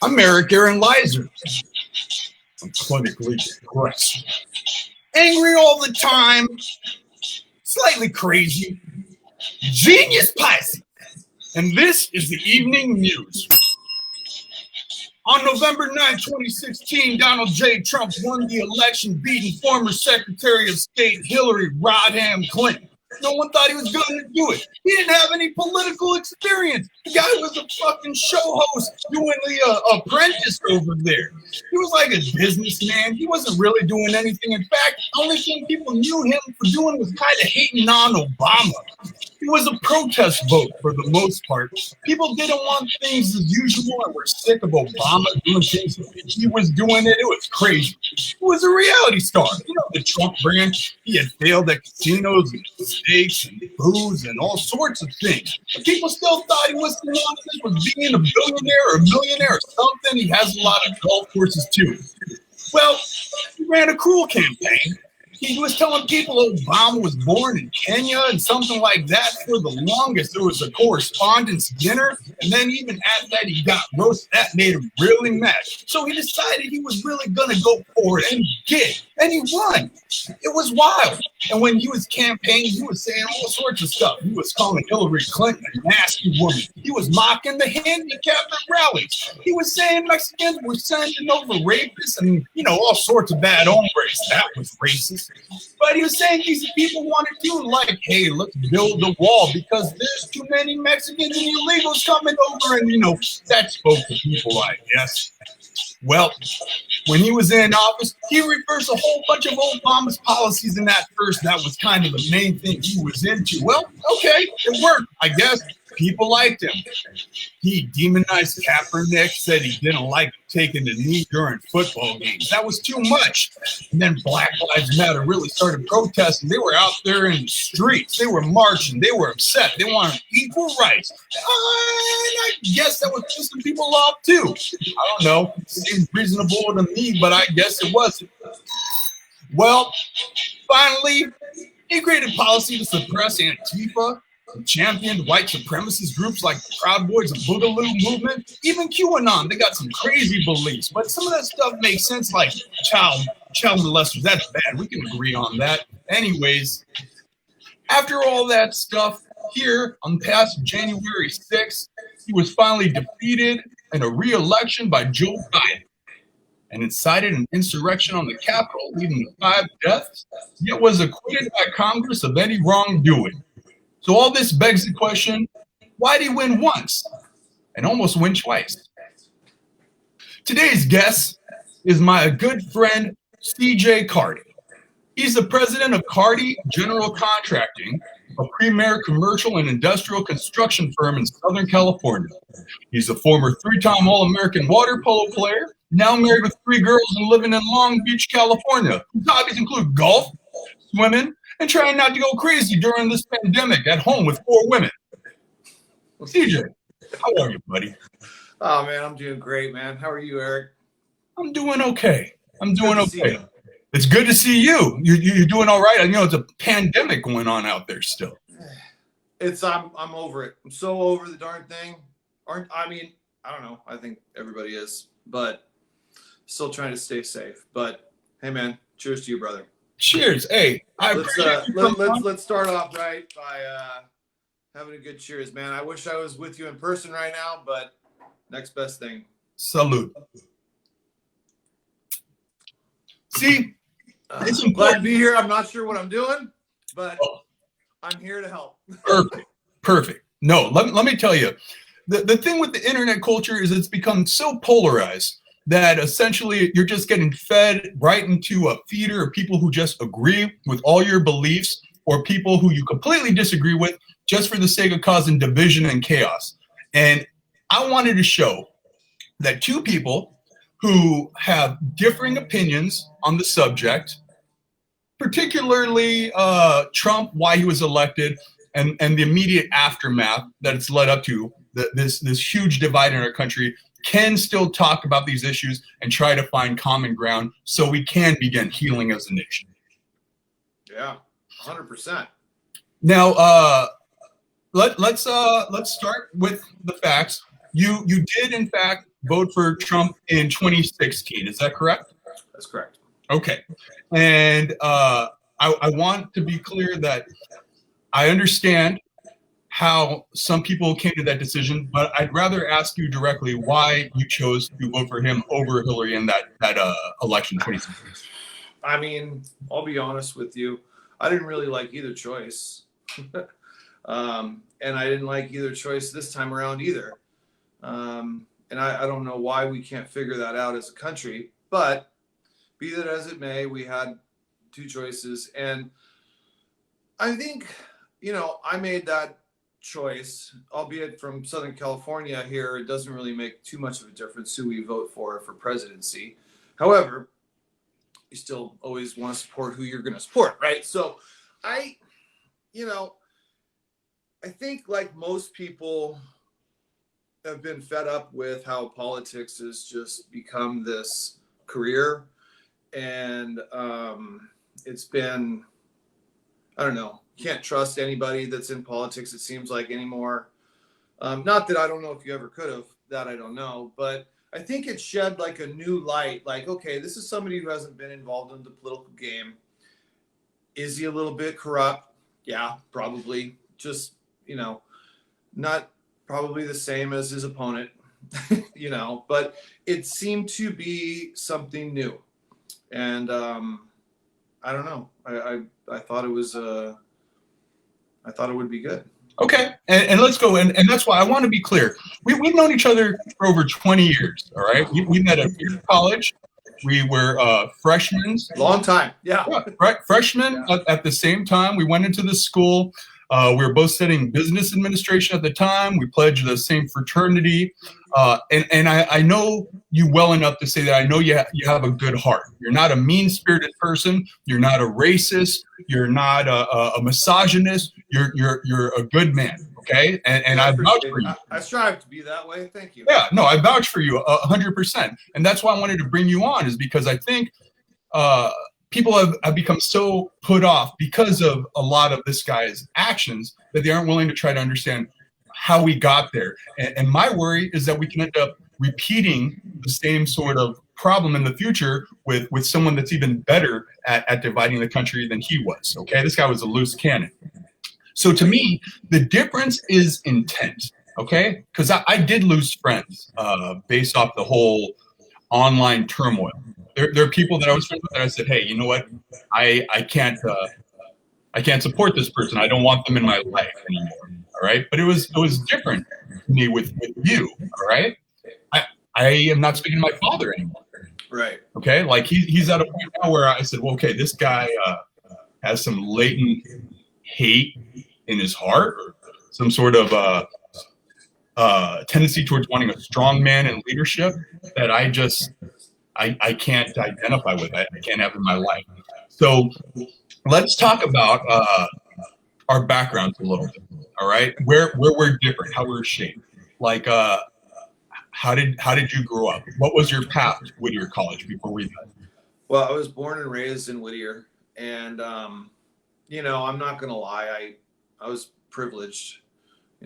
I'm Eric Aaron Lizer. I'm clinically depressed. Angry all the time. Slightly crazy. Genius Pisces. And this is the Evening Muse. On November 9, 2016, Donald J. Trump won the election, beating former Secretary of State Hillary Rodham Clinton. No one thought he was going to do it. He didn't have any political experience. The guy was a fucking show host doing the Apprentice over there. He was like a businessman. He wasn't really doing anything. In fact, the only thing people knew him for doing was kind of hating on Obama. It was a protest vote for the most part. People didn't want things as usual and were sick of Obama doing things. He was doing it. It was crazy. He was a reality star. You know, the Trump brand. He had failed at casinos and steaks and booze and all sorts of things. But people still thought he was synonymous with being a billionaire or a millionaire or something. He has a lot of golf courses too. Well, he ran a cruel campaign. He was telling people Obama was born in Kenya and something like that for the longest. There was a correspondence dinner, and then even at that, he got roasted. That made him really mad. So he decided he was really going to go for it, and he did, and he won. It was wild. And when he was campaigning, he was saying all sorts of stuff. He was calling Hillary Clinton a nasty woman. He was mocking the handicapped at rallies. He was saying Mexicans were sending over rapists and, you know, all sorts of bad hombres. That was racist. But he was saying these people wanted to, like, hey, let's build a wall because there's too many Mexicans and illegals coming over. And, you know, that spoke to people, I guess. Well, when he was in office, he reversed a whole bunch of Obama's policies in that first. That was kind of the main thing he was into. Well, okay, it worked, I guess. People liked him. He demonized Kaepernick, said he didn't like taking the knee during football games. That was too much. And then Black Lives Matter really started protesting. They were out there in the streets. They were marching. They were upset. They wanted equal rights. And I guess that was pissing people off too. I don't know. It seemed reasonable to me, but I guess it wasn't. Well, finally, he created policy to suppress Antifa, championed white supremacist groups like the Proud Boys and Boogaloo movement, even QAnon. They got some crazy beliefs, but some of that stuff makes sense, like child molesters. That's bad. We can agree on that. Anyways, after all that stuff, here on past January 6th, he was finally defeated in a re-election by Joe Biden and incited an insurrection on the Capitol, leading to 5 deaths, yet was acquitted by Congress of any wrongdoing. So all this begs the question, why did he win once and almost win twice? Today's guest is my good friend, CJ Carty. He's the president of Carty General Contracting, a premier commercial and industrial construction firm in Southern California. He's a former 3-time All-American water polo player, now married with 3 girls and living in Long Beach, California. His hobbies include golf, swimming, and trying not to go crazy during this pandemic at home with 4 women. Well, CJ, how are you, buddy? Oh, man, I'm doing great, man. How are you, Eric? I'm doing okay. It's good to see you. You're doing all right. I know it's a pandemic going on out there still. I'm over it. I'm so over the darn thing. I don't know. I think everybody is, but still trying to stay safe. But hey, man, cheers to you, brother. Cheers. Hey, let's start off right by having a good cheers, man. I wish I was with you in person right now, but next best thing. Salute. See, it's glad to be here. I'm not sure what I'm doing, but I'm here to help. Perfect. No, let me tell you, the thing with the internet culture is it's become so polarized that essentially you're just getting fed right into a feeder of people who just agree with all your beliefs or people who you completely disagree with just for the sake of causing division and chaos. And I wanted to show that 2 people who have differing opinions on the subject, particularly Trump, why he was elected, and the immediate aftermath that it's led up to, this huge divide in our country, can still talk about these issues and try to find common ground so we can begin healing as a nation. Yeah, 100%. Now, let's start with the facts. You did, in fact, vote for Trump in 2016. Is that correct? That's correct. Okay. And I want to be clear that I understand how some people came to that decision, but I'd rather ask you directly why you chose to vote for him over Hillary in that election 2016. I mean, I'll be honest with you. I didn't really like either choice. And I didn't like either choice this time around either. And I don't know why we can't figure that out as a country. But be that as it may, we had two choices. And I think, I made that choice, albeit from Southern California here. It doesn't really make too much of a difference who we vote for presidency. However, you still always want to support who you're going to support, right? So I think like most people have been fed up with how politics has just become this career. And it's been, I don't know, can't trust anybody that's in politics, it seems like, anymore. Not that I don't know if you ever could have, that I don't know, but I think it shed like a new light. Like, okay, this is somebody who hasn't been involved in the political game. Is he a little bit corrupt? Yeah, probably. Just, not probably the same as his opponent, but it seemed to be something new. And I don't know. I thought it was I thought it would be good. Okay, and let's go. And that's why I want to be clear. We've known each other for over 20 years, all right? We met at college. We were freshmen. Long time, yeah. Freshmen at the same time. We went into the school. We were both studying business administration at the time. We pledged the same fraternity. And I know you well enough to say that I know you have a good heart. You're not a mean-spirited person. You're not a racist. You're not a misogynist. You're a good man, okay? And I vouch for you. I strive to be that way. Thank you. Yeah, no, I vouch for you 100%. And that's why I wanted to bring you on, is because I think people have become so put off because of a lot of this guy's actions that they aren't willing to try to understand how we got there. And my worry is that we can end up repeating the same sort of problem in the future with someone that's even better at dividing the country than he was. Okay, this guy was a loose cannon. So to me, the difference is intent. Okay, because I did lose friends based off the whole online turmoil. There are people that I was friends with that I said, hey, you know what? I can't support this person. I don't want them in my life anymore. All right. But it was different to me with you. All right. I am not speaking to my father anymore. Right. Okay. Like he's at a point now where I said, well, okay, this guy has some latent hate in his heart, or some sort of tendency towards wanting a strong man in leadership that I can't identify with. I can't have in my life. So let's talk about our backgrounds a little bit. All right, where we're different, how we're shaped. Like, how did you grow up? What was your path to Whittier College before we met? Well, I was born and raised in Whittier, and I'm not gonna lie, I was privileged.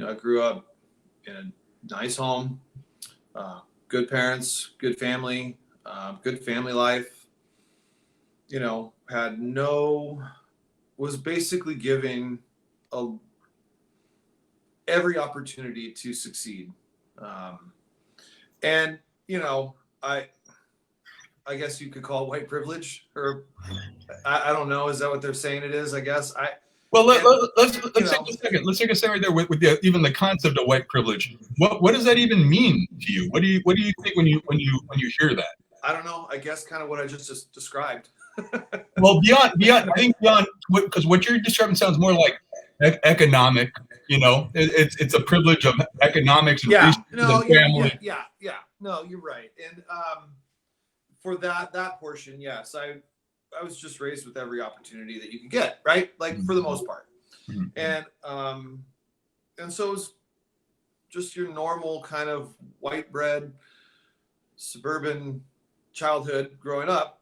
I grew up in a nice home, good parents, good family life. Was basically given every opportunity to succeed. And I guess you could call it white privilege, or I don't know. Is that what they're saying it is? I guess. Let's take a second. Let's take a second right there with even the concept of white privilege. What does that even mean to you? What do you think when you hear that? I don't know. I guess kind of what I just described. Well, beyond, I think beyond, because what you're describing sounds more like economic. It's a privilege of economics and family. Yeah. No, you're right. And for that portion, yes, I was just raised with every opportunity that you can get, right? Like for the most part. And so it was just your normal kind of white bread suburban childhood growing up,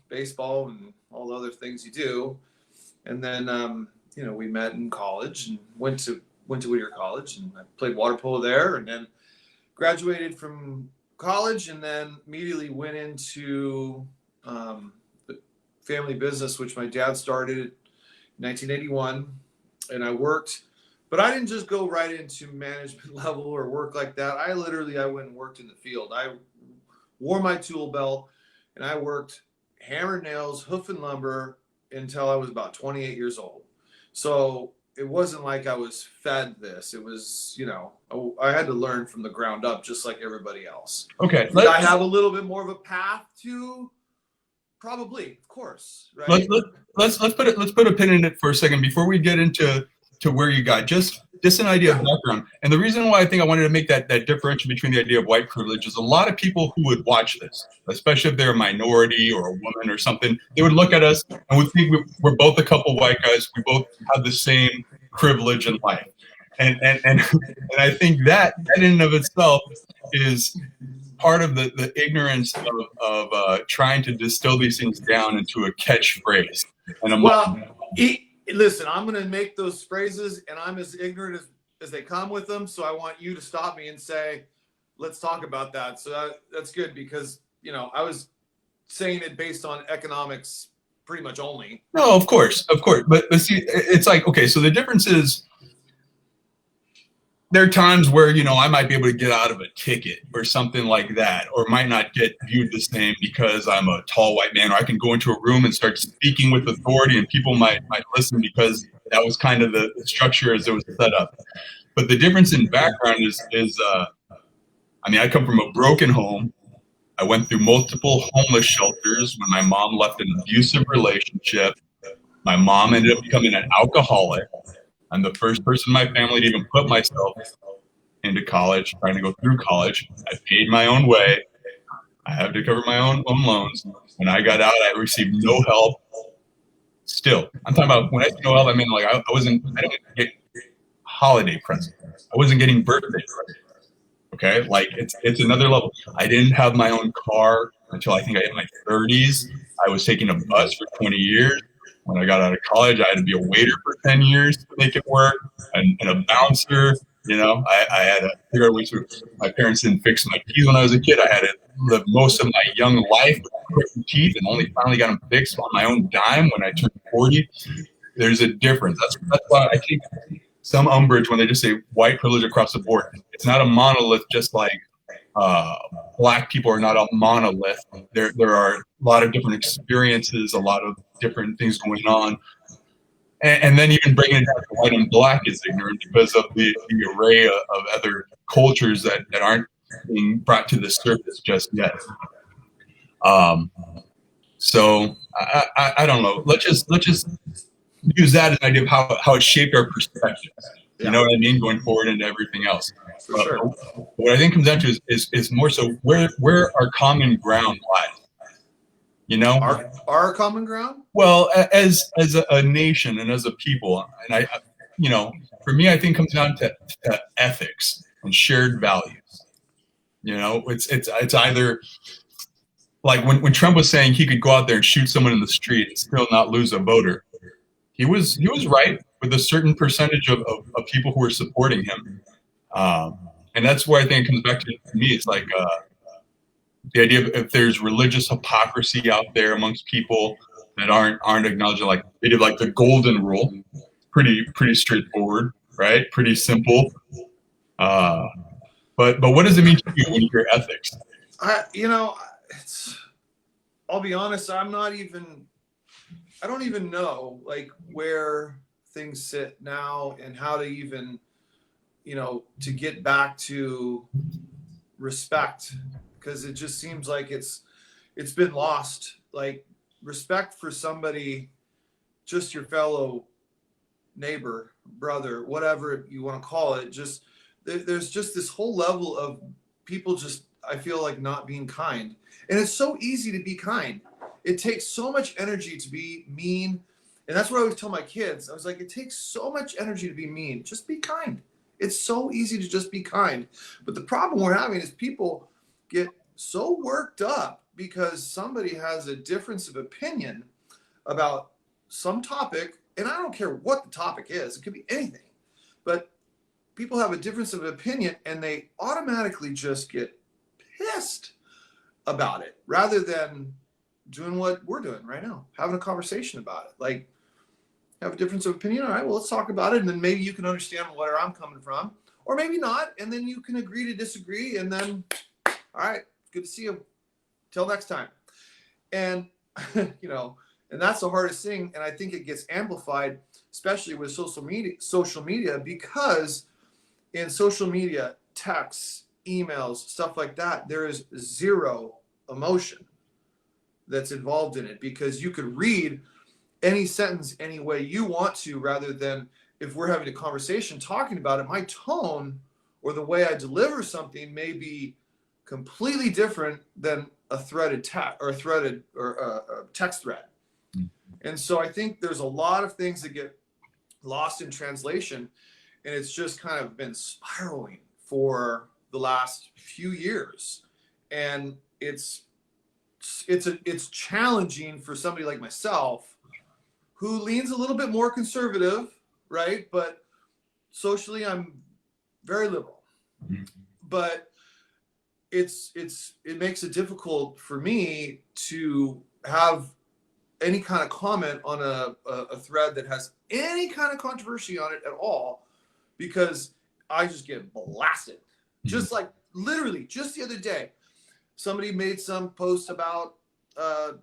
baseball and all the other things you do. And then we met in college and went to Whittier College, and I played water polo there, and then graduated from college and then immediately went into the family business, which my dad started in 1981. And I worked, but I didn't just go right into management level or work like that. I went and worked in the field. I wore my tool belt and I worked hammer nails, hoof and lumber until I was about 28 years old. So it wasn't like I was fed this. It was, you know, I had to learn from the ground up, just like everybody else. Okay. Did I have a little bit more of a path to? Probably, of course, right? Let's put a pin in it for a second before we get into where you got just an idea of background. And the reason why I think I wanted to make that differentiation between the idea of white privilege is a lot of people who would watch this, especially if they're a minority or a woman or something, they would look at us and would think we're both a couple white guys. We both have the same privilege in life. And I think that in and of itself is part of the ignorance of trying to distill these things down into a catchphrase. And listen, I'm going to make those phrases, and I'm as ignorant as they come with them. So I want you to stop me and say, let's talk about that. So that's good because, you know, I was saying it based on economics pretty much only. No, of course. But see, it's like, okay, so the difference is there are times where, you know, I might be able to get out of a ticket or something like that, or might not get viewed the same because I'm a tall white man, or I can go into a room and start speaking with authority and people might listen because that was kind of the structure as it was set up. But the difference in background is I mean, I come from a broken home. I went through multiple homeless shelters when my mom left an abusive relationship. My mom ended up becoming an alcoholic. I'm the first person in my family to even put myself into college, trying to go through college. I paid my own way. I have to cover my own loans. When I got out, I received no help. Still, I'm talking about when I say no help, I mean like I didn't get holiday presents. I wasn't getting birthday presents. Okay, like it's another level. I didn't have my own car until I think I hit my 30s. I was taking a bus for 20 years. When I got out of college, I had to be a waiter for 10 years to make it work, and a bouncer. You know, I had to figure out ways to. My parents didn't fix my teeth when I was a kid. I had to live most of my young life with crooked teeth, and only finally got them fixed on my own dime when I turned 40. There's a difference. That's why I take some umbrage when they just say white privilege across the board. It's not a monolith, just like Black people are not a monolith. There are a lot of different experiences, a lot of different things going on. And then even bringing it down to white and Black is ignorant because of the array of other cultures that aren't being brought to the surface just yet. So I don't know. Let's just use that as an idea of how it shaped our perspectives. You know what I mean? Going forward into everything else. For sure. What I think comes down to is more so where our common ground lies. You know, our common ground. Well, as a nation and as a people, and I you know, for me, I think it comes down to ethics and shared values. You know, it's either like when Trump was saying he could go out there and shoot someone in the street and still not lose a voter. He was right with a certain percentage of people who were supporting him. And that's where I think it comes back to me. It's like the idea of if there's religious hypocrisy out there amongst people that aren't acknowledging, like they did like the golden rule, pretty straightforward, right? Pretty simple. But what does it mean to you when you hear ethics? I'll be honest, I don't even know like where things sit now and how to even, you know, to get back to respect, because it just seems like it's been lost. Like respect for somebody, just your fellow neighbor, brother, whatever you want to call it. Just there's just this whole level of people just, I feel like, not being kind. And it's so easy to be kind. It takes so much energy to be mean. And that's what I always tell my kids. I was like, it takes so much energy to be mean. Just be kind. It's so easy to just be kind. But the problem we're having is people get so worked up because somebody has a difference of opinion about some topic. And I don't care what the topic is. It could be anything. But people have a difference of opinion and they automatically just get pissed about it rather than doing what we're doing right now, having a conversation about it. Like, have a difference of opinion. All right, well, let's talk about it. And then maybe you can understand where I'm coming from, or maybe not. And then you can agree to disagree. And then, all right, good to see you. Till next time. And, you know, and that's the hardest thing. And I think it gets amplified, especially with social media, because in social media, texts, emails, stuff like that, there is zero emotion that's involved in it, because you could read any sentence any way you want to, rather than if we're having a conversation talking about it, my tone or the way I deliver something may be completely different than a threaded text or a text thread. And so I think there's a lot of things that get lost in translation, and it's just kind of been spiraling for the last few years. And it's challenging for somebody like myself who leans a little bit more conservative, right? But socially, I'm very liberal. But it makes it difficult for me to have any kind of comment on a thread that has any kind of controversy on it at all, because I just get blasted. Just like literally just the other day, somebody made some post about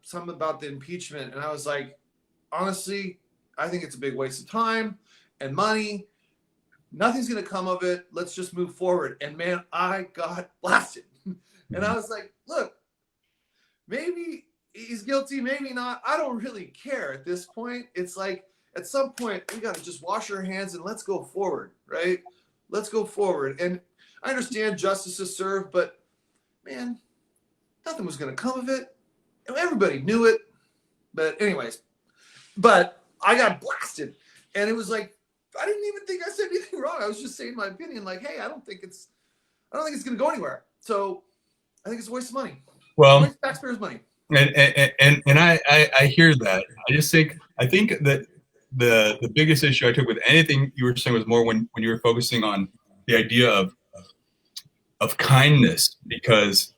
something about the impeachment, and I was like, honestly, I think it's a big waste of time and money. Nothing's going to come of it. Let's just move forward. And man, I got blasted. And I was like, look, maybe he's guilty, maybe not. I don't really care at this point. It's like, at some point, we got to just wash our hands and let's go forward, right? Let's go forward. And I understand justice is served, but man, nothing was going to come of it. Everybody knew it. But anyways, but I got blasted. And it was like, I didn't even think I said anything wrong. I was just saying my opinion, like, hey, I don't think it's going to go anywhere. So I think it's a waste of money. Well, waste of taxpayers' money. And I hear that. I think that the biggest issue I took with anything you were saying was more when you were focusing on the idea of kindness, because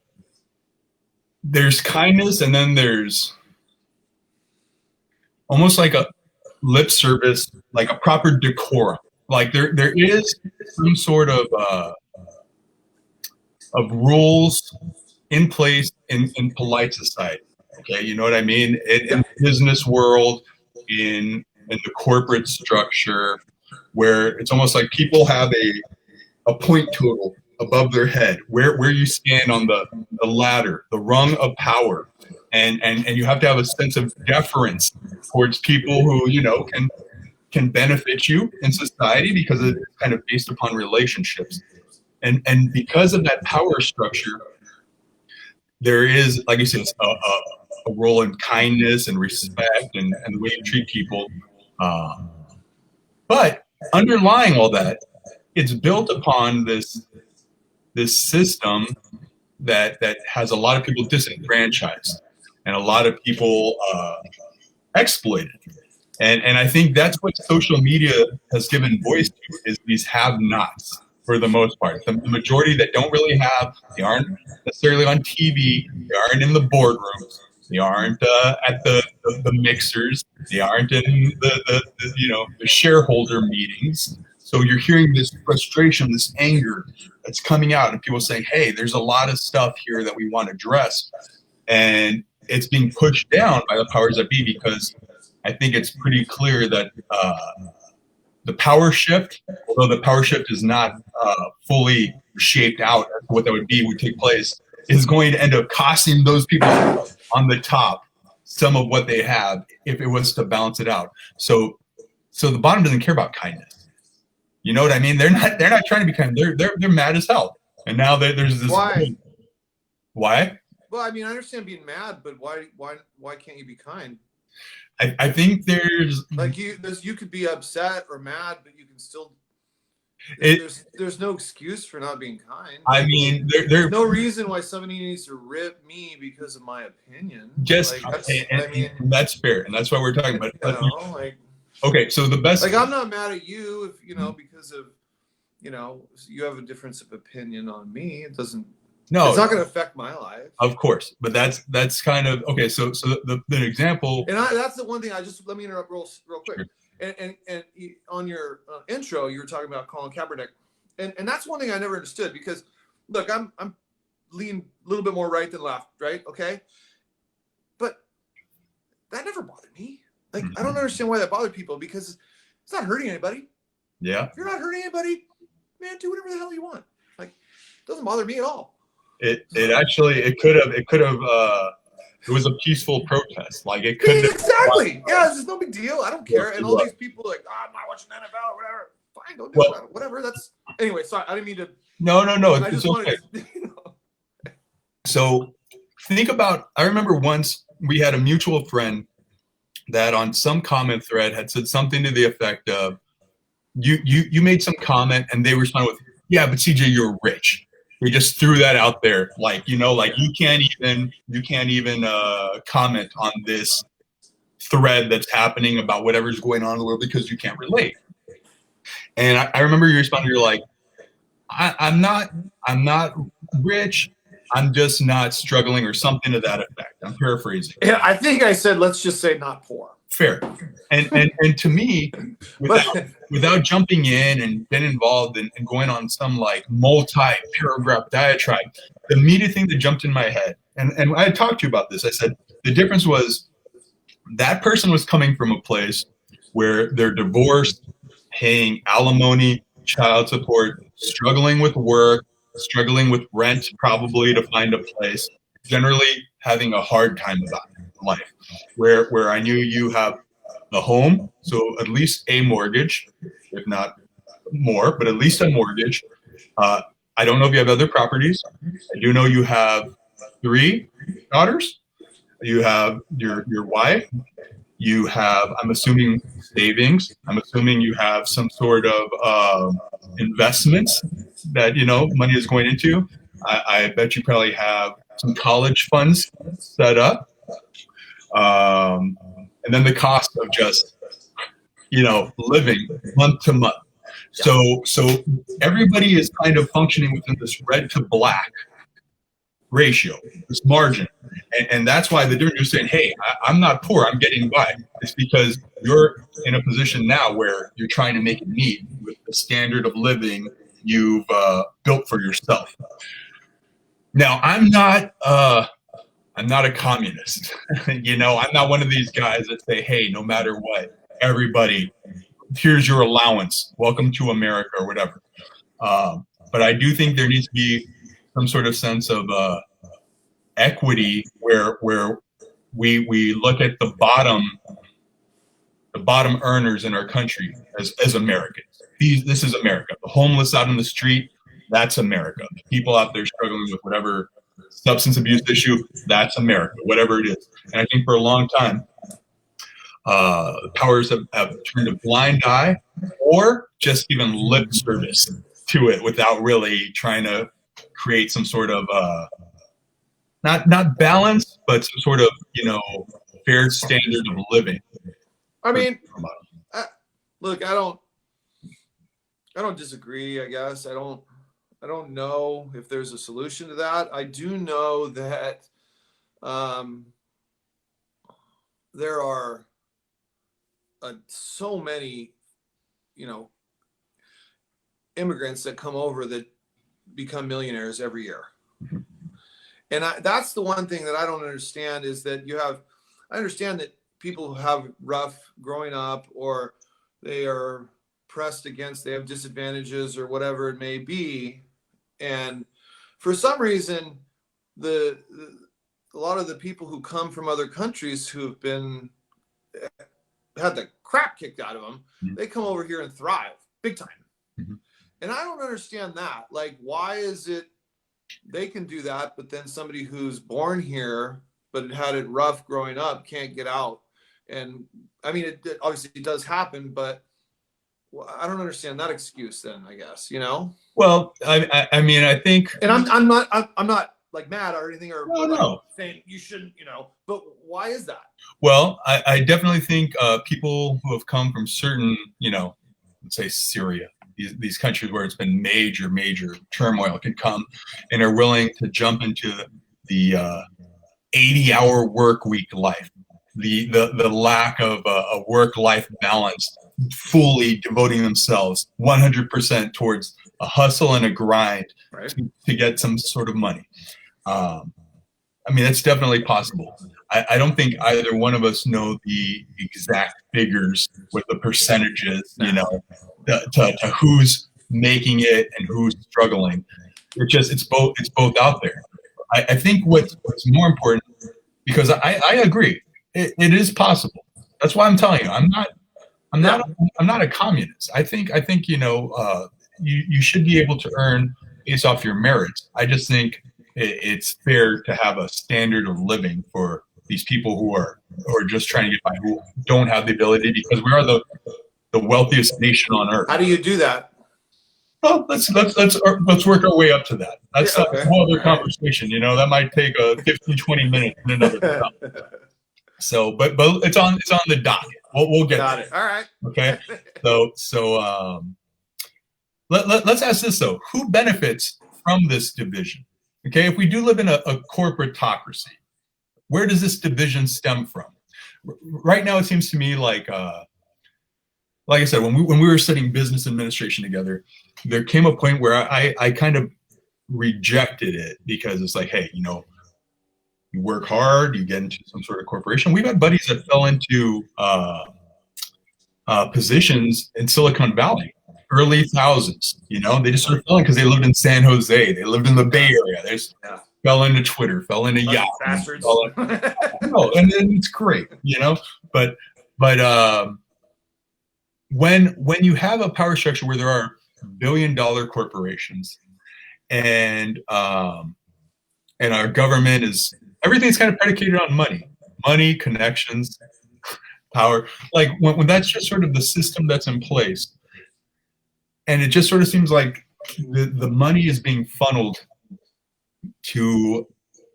there's kindness and then there's almost like a lip service, like a proper decorum. Like there is some sort of rules in place in polite society. Okay, you know what I mean? In the business world, in the corporate structure, where it's almost like people have a point total above their head, where you stand on the ladder, the rung of power, and you have to have a sense of deference towards people who, you know, can benefit you in society, because it's kind of based upon relationships. And because of that power structure, there is, like you said, a role in kindness and respect and the way you treat people. But underlying all that, it's built upon this system that has a lot of people disenfranchised and a lot of people exploited. And I think that's what social media has given voice to, is these have-nots. For the most part, the majority that don't really have, they aren't necessarily on TV, they aren't in the boardrooms, they aren't at the mixers, they aren't in the shareholder meetings. So you're hearing this frustration, this anger that's coming out, and people saying, hey, there's a lot of stuff here that we want to address. And it's being pushed down by the powers that be, because I think it's pretty clear that the power shift, although the power shift is not fully shaped out as to what that would take place, is going to end up costing those people on the top some of what they have if it was to balance it out. So the bottom doesn't care about kindness. You know what I mean? They're not trying to be kind. They're mad as hell. And now there's this. Why? Why? Well, I mean, I understand being mad, but why can't you be kind? I think there's like you could be upset or mad, but you can still. There's no excuse for not being kind. I mean, there's no reason why somebody needs to rip me because of my opinion. Just that's fair, and that's what we're talking about. Okay, so the best. Like, I'm not mad at you if because of you have a difference of opinion on me. It doesn't No, it's not going to affect my life. Of course, but that's kind of okay. So the example, and that's the one thing. Let me interrupt real quick. Sure. And on your intro, you were talking about Colin Kaepernick, and that's one thing I never understood, because look, I'm lean a little bit more right than left, right? Okay, but that never bothered me. Like, I don't understand why that bothered people, because it's not hurting anybody. Yeah, if you're not hurting anybody, man, do whatever the hell you want. Like, it doesn't bother me at all. It was a peaceful protest. Like, it could exactly. Yeah, it's just no big deal. I don't care. And all these people like, I'm not watching NFL or whatever. Fine, don't do it. Whatever. That's anyway. Sorry, I didn't mean to. No. I just okay. wanted to, So think about. I remember once we had a mutual friend that on some comment thread had said something to the effect of, "You made some comment," and they responded with, "Yeah, but CJ, you're rich." They just threw that out there, like, you can't even comment on this thread that's happening about whatever's going on in the world because you can't relate. And I remember you responded, you're like, I'm not rich. I'm just not struggling, or something to that effect. I'm paraphrasing. Yeah, I think I said, let's just say not poor. Fair. And to me, without jumping in and getting involved and going on some like multi-paragraph diatribe, the immediate thing that jumped in my head, and I talked to you about this, I said the difference was that person was coming from a place where they're divorced, paying alimony, child support, struggling with work, struggling with rent, probably to find a place, generally having a hard time about life. Where I knew you have the home, so at least a mortgage, if not more, but at least a mortgage. I don't know if you have other properties. I do know you have 3 daughters. You have your wife. You have, I'm assuming, savings. I'm assuming you have some sort of investments that money is going into. I bet you probably have some college funds set up. And then the cost of just, living month to month. So everybody is kind of functioning within this red to black ratio, this margin. And that's why the difference, you're saying, hey, I'm not poor, I'm getting by. It's because you're in a position now where you're trying to make it meet with the standard of living you've built for yourself. Now, I'm not a communist. I'm not one of these guys that say, hey, no matter what, everybody, here's your allowance. Welcome to America, or whatever. But I do think there needs to be some sort of sense of equity where we look at the bottom earners in our country as Americans. This is America. The homeless out on the street, that's America. The people out there struggling with whatever substance abuse issue, that's America, whatever it is. And I think for a long time, powers have turned a blind eye, or just even lip service to it without really trying to create some sort of not balance, but some sort of fair standard of living. I mean, look, I don't disagree. I guess I don't know if there's a solution to that. I do know that there are so many, immigrants that come over that become millionaires every year. And that's the one thing that I don't understand, is that I understand that people who have rough growing up, or they are pressed against, they have disadvantages or whatever it may be. And for some reason, a lot of the people who come from other countries who've had the crap kicked out of them, they come over here and thrive big time. Mm-hmm. And I don't understand that. Like, why is it they can do that, but then somebody who's born here but had it rough growing up can't get out? And I mean, it obviously it does happen, but I don't understand that excuse then, I guess, Well, I mean, I think, and I'm not like mad or anything, or no. saying you shouldn't, but why is that? Well, I definitely think people who have come from certain, let's say Syria, these countries where it's been major turmoil can come and are willing to jump into the 80-hour work week life, the lack of a work-life balance, fully devoting themselves 100% towards a hustle and a grind to get some sort of money. I mean, it's definitely possible. I don't think either one of us know the exact figures with the percentages, you know, to who's making it and who's struggling. It's both out there. I think what's more important, because I agree, it is possible. That's why I'm telling you, I'm not a communist. I think you know, you should be able to earn based off your merits. I just think it's fair to have a standard of living for these people who are just trying to get by, who don't have the ability, because we are the wealthiest nation on earth. How do you do that? Well, let's work our way up to that. That's a whole other conversation. You know, that might take 15, 20 minutes in another time. So, but it's on the docket. We'll get Got there. it. All right. Okay. So let's ask this though: who benefits from this division? Okay, if we do live in a corporatocracy, where does this division stem from? Right now, it seems to me like I said, when we were studying business administration together, there came a point where I kind of rejected it, because it's like, hey, you know, you work hard, you get into some sort of corporation. We've had buddies that fell into positions in Silicon Valley, early thousands. You know, they just started falling because they lived in San Jose, they lived in the Bay Area. They just fell into Twitter, fell into Yahoo. Bastards. No, and then it's great, you know. But when you have a power structure where there are billion-dollar corporations, and our government is, everything's kind of predicated on money, connections, power. Like when that's just sort of the system that's in place, and it just sort of seems like the money is being funneled to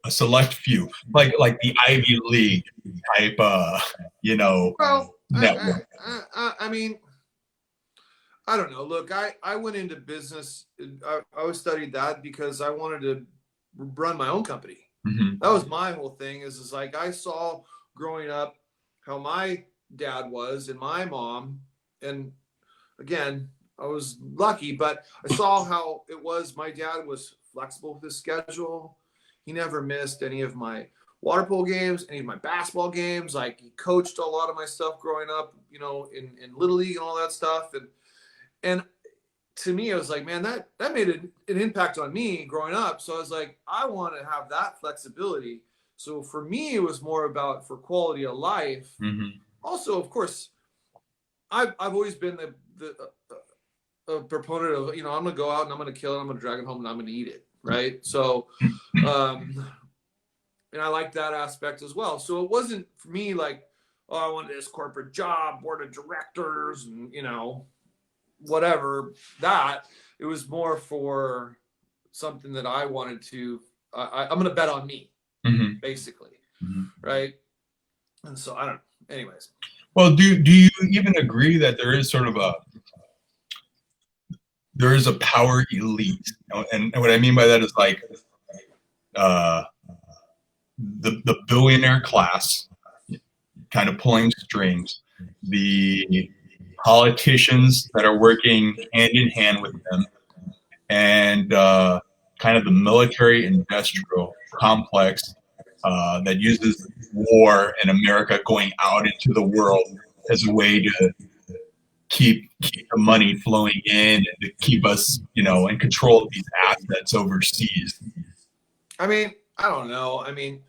a select few, like the Ivy League type, you know, network. I mean, I don't know. Look, I went into business. I always studied that because I wanted to run my own company. Mm-hmm. That was my whole thing. Is like I saw growing up how my dad was and my mom, and again, I was lucky, but I saw how it was. My dad was flexible with his schedule. He never missed any of my water polo games, any of my basketball games. Like, he coached a lot of my stuff growing up, you know, in Little League and all that stuff. And to me, I was like, man, that made an impact on me growing up. So I was like, I want to have that flexibility. So for me, it was more about for quality of life. Mm-hmm. Also, of course, I've always been a proponent of, you know, I'm going to go out and I'm going to kill it. I'm going to drag it home and I'm going to eat it. Right. So, and I like that aspect as well. So it wasn't for me like, oh, I wanted this corporate job, board of directors, and, you know, whatever that. It was more for something that I wanted to, I'm going to bet on me, mm-hmm. basically. Mm-hmm. Right. And so I don't know. Anyways. Well, do you even agree that there is sort of a power elite? You know, and what I mean by that is like the billionaire class kind of pulling strings, the politicians that are working hand in hand with them, and kind of the military industrial complex that uses war and America going out into the world as a way to keep the money flowing in and to keep us, you know, in control of these assets overseas. I mean, I don't know. I mean,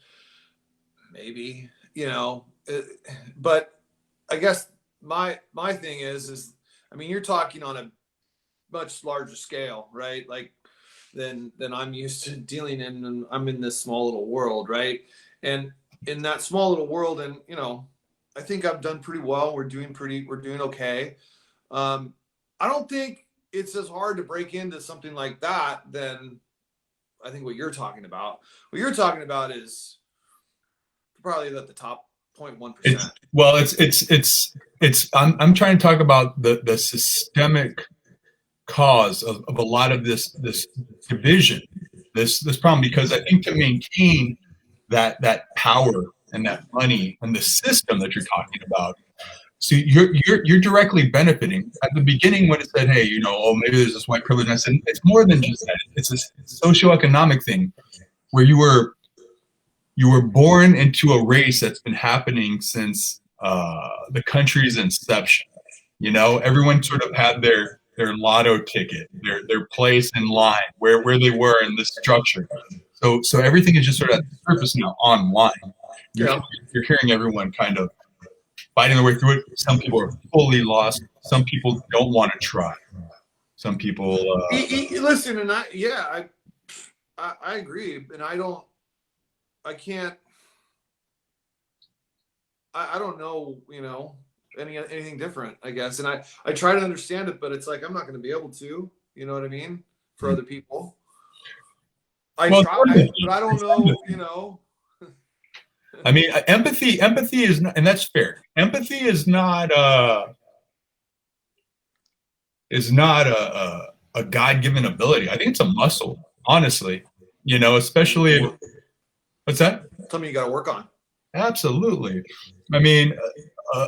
maybe, you know, but I guess my thing is, I mean, you're talking on a much larger scale, right? Like than I'm used to dealing in, and I'm in this small little world, right? And in that small little world, and, you know, I think I've done pretty well. We're doing okay. I don't think it's as hard to break into something like that than I think what you're talking about. What you're talking about is probably at the top 0.1%. Well, I'm trying to talk about the systemic cause of a lot of this division, this problem, because I think to maintain that power and that money and the system that you're talking about, so you're directly benefiting. At the beginning, when it said, "Hey, oh, maybe there's this white privilege," I said it's more than just that. It's a socioeconomic thing where you were born into a race that's been happening since the country's inception. Everyone sort of had their lotto ticket, their place in line, where they were in this structure. So everything is just sort of at the surface now online. You're hearing everyone kind of fighting their way through it. Some people are fully lost. Some people don't want to try. Some people listen, and I agree, and I don't know, anything different, I guess. And I try to understand it, but it's like I'm not going to be able to, you know what I mean, for other people. I try, but I don't know, I mean, empathy is not, and that's fair. Empathy is not a God-given ability. I think it's a muscle, honestly. Especially what's that? Something you got to work on. Absolutely. I mean,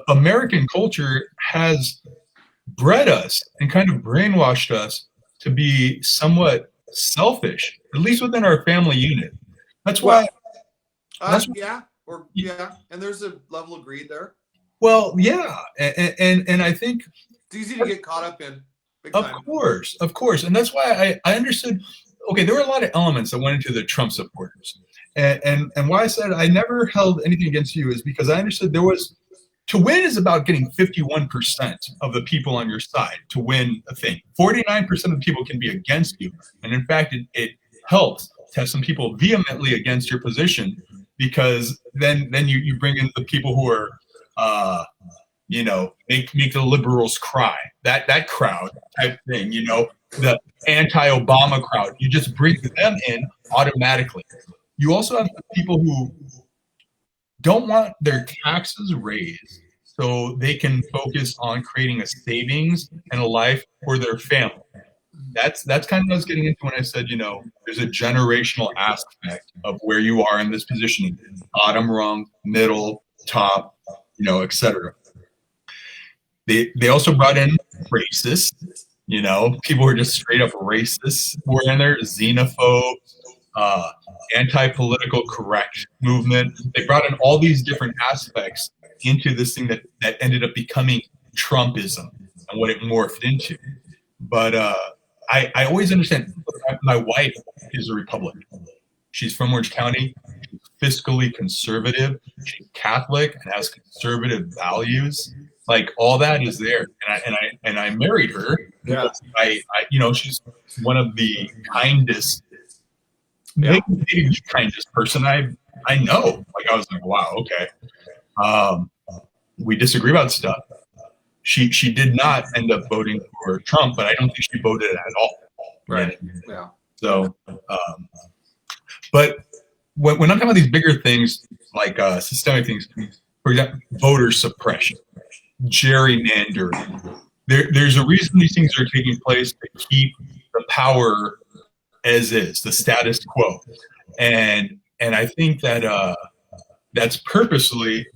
American culture has bred us and kind of brainwashed us to be somewhat selfish, at least within our family unit. That's why. And there's a level of greed there. Well, yeah, and I think it's easy to get caught up in. Of course, and that's why I understood. Okay, there were a lot of elements that went into the Trump supporters, and why I said I never held anything against you is because I understood there was, to win is about getting 51% of the people on your side to win a thing. 49% of the people can be against you, and in fact, it helps to have some people vehemently against your position, because then you bring in the people who are make the liberals cry, that crowd type thing, the anti-Obama crowd. You just bring them in automatically. You also have people who don't want their taxes raised so they can focus on creating a savings and a life for their family. That's kind of what I was getting into when I said, there's a generational aspect of where you are in this positioning: bottom rung, middle, top, etc. They also brought in racists, people who are just straight up racists who are in there, xenophobes, anti-political correct movement. They brought in all these different aspects into this thing that ended up becoming Trumpism and what it morphed into. But I always understand. My wife is a Republican. She's from Orange County. She's fiscally conservative. She's Catholic and has conservative values. Like, all that is there, and I married her. Yeah, I she's one of the kindest, maybe the kindest person I know. Like, I was like, wow, okay. We disagree about stuff. She did not end up voting for Trump, but I don't think she voted at all. Right. Yeah. So, but when I'm talking about these bigger things, like systemic things, for example, voter suppression, gerrymandering, there's a reason these things are taking place, to keep the power as is, the status quo. And I think that that's purposely,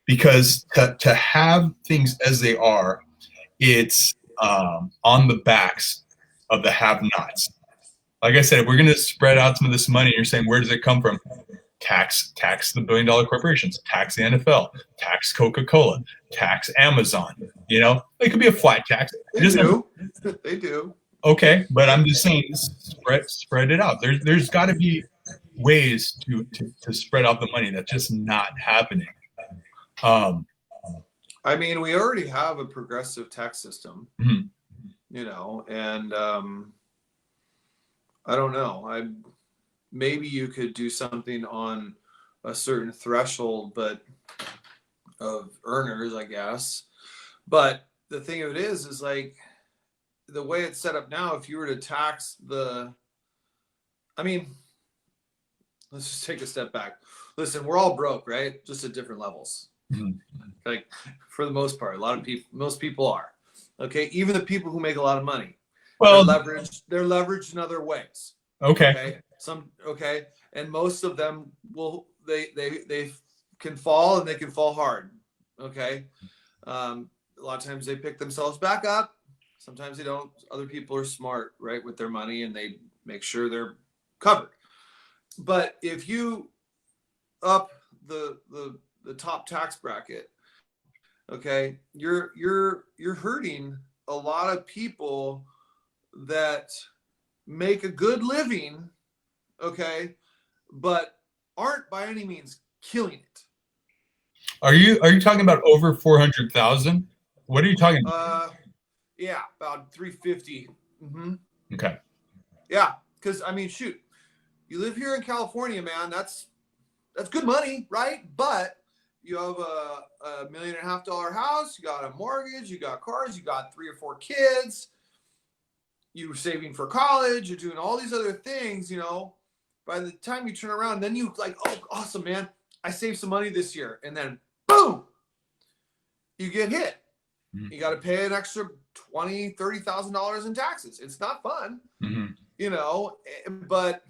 because to have things as they are, it's on the backs of the have-nots. Like I said, we're going to spread out some of this money. And you're saying, where does it come from? Tax the billion-dollar corporations, tax the NFL, tax Coca-Cola, tax Amazon. It could be a flat tax. They do. Okay, but I'm just saying, spread it out. There's got to be ways to spread out the money. That's just not happening. I mean, we already have a progressive tax system, mm-hmm. And I don't know. Maybe you could do something on a certain threshold, but of earners, I guess. But the thing of it is like, the way it's set up now, if you were to tax let's just take a step back. Listen, we're all broke, right? Just at different levels. Mm-hmm. Like, for the most part, most people are. Okay, even the people who make a lot of money, Well, they're leveraged in other ways. okay. And most of them they can fall, and they can fall hard. Okay, a lot of times they pick themselves back up. Sometimes they don't. Other people are smart, right, with their money, and they make sure they're covered. But if you up the top tax bracket, okay, you're hurting a lot of people that make a good living, okay, but aren't by any means killing it. Are you talking about over 400,000? What are you talking about? Yeah, about 350. Mm-hmm. Okay. Yeah, because I mean, shoot, you live here in California, man. That's good money, right? But you have a $1.5 million house, you got a mortgage, you got cars, you got 3 or 4 kids, you're saving for college, you're doing all these other things, you know. By the time you turn around, then you like, oh, awesome, man, I saved some money this year. And then boom, you get hit. Mm-hmm. You got to pay an extra $20,000, $30,000 in taxes. It's not fun, mm-hmm. you know, but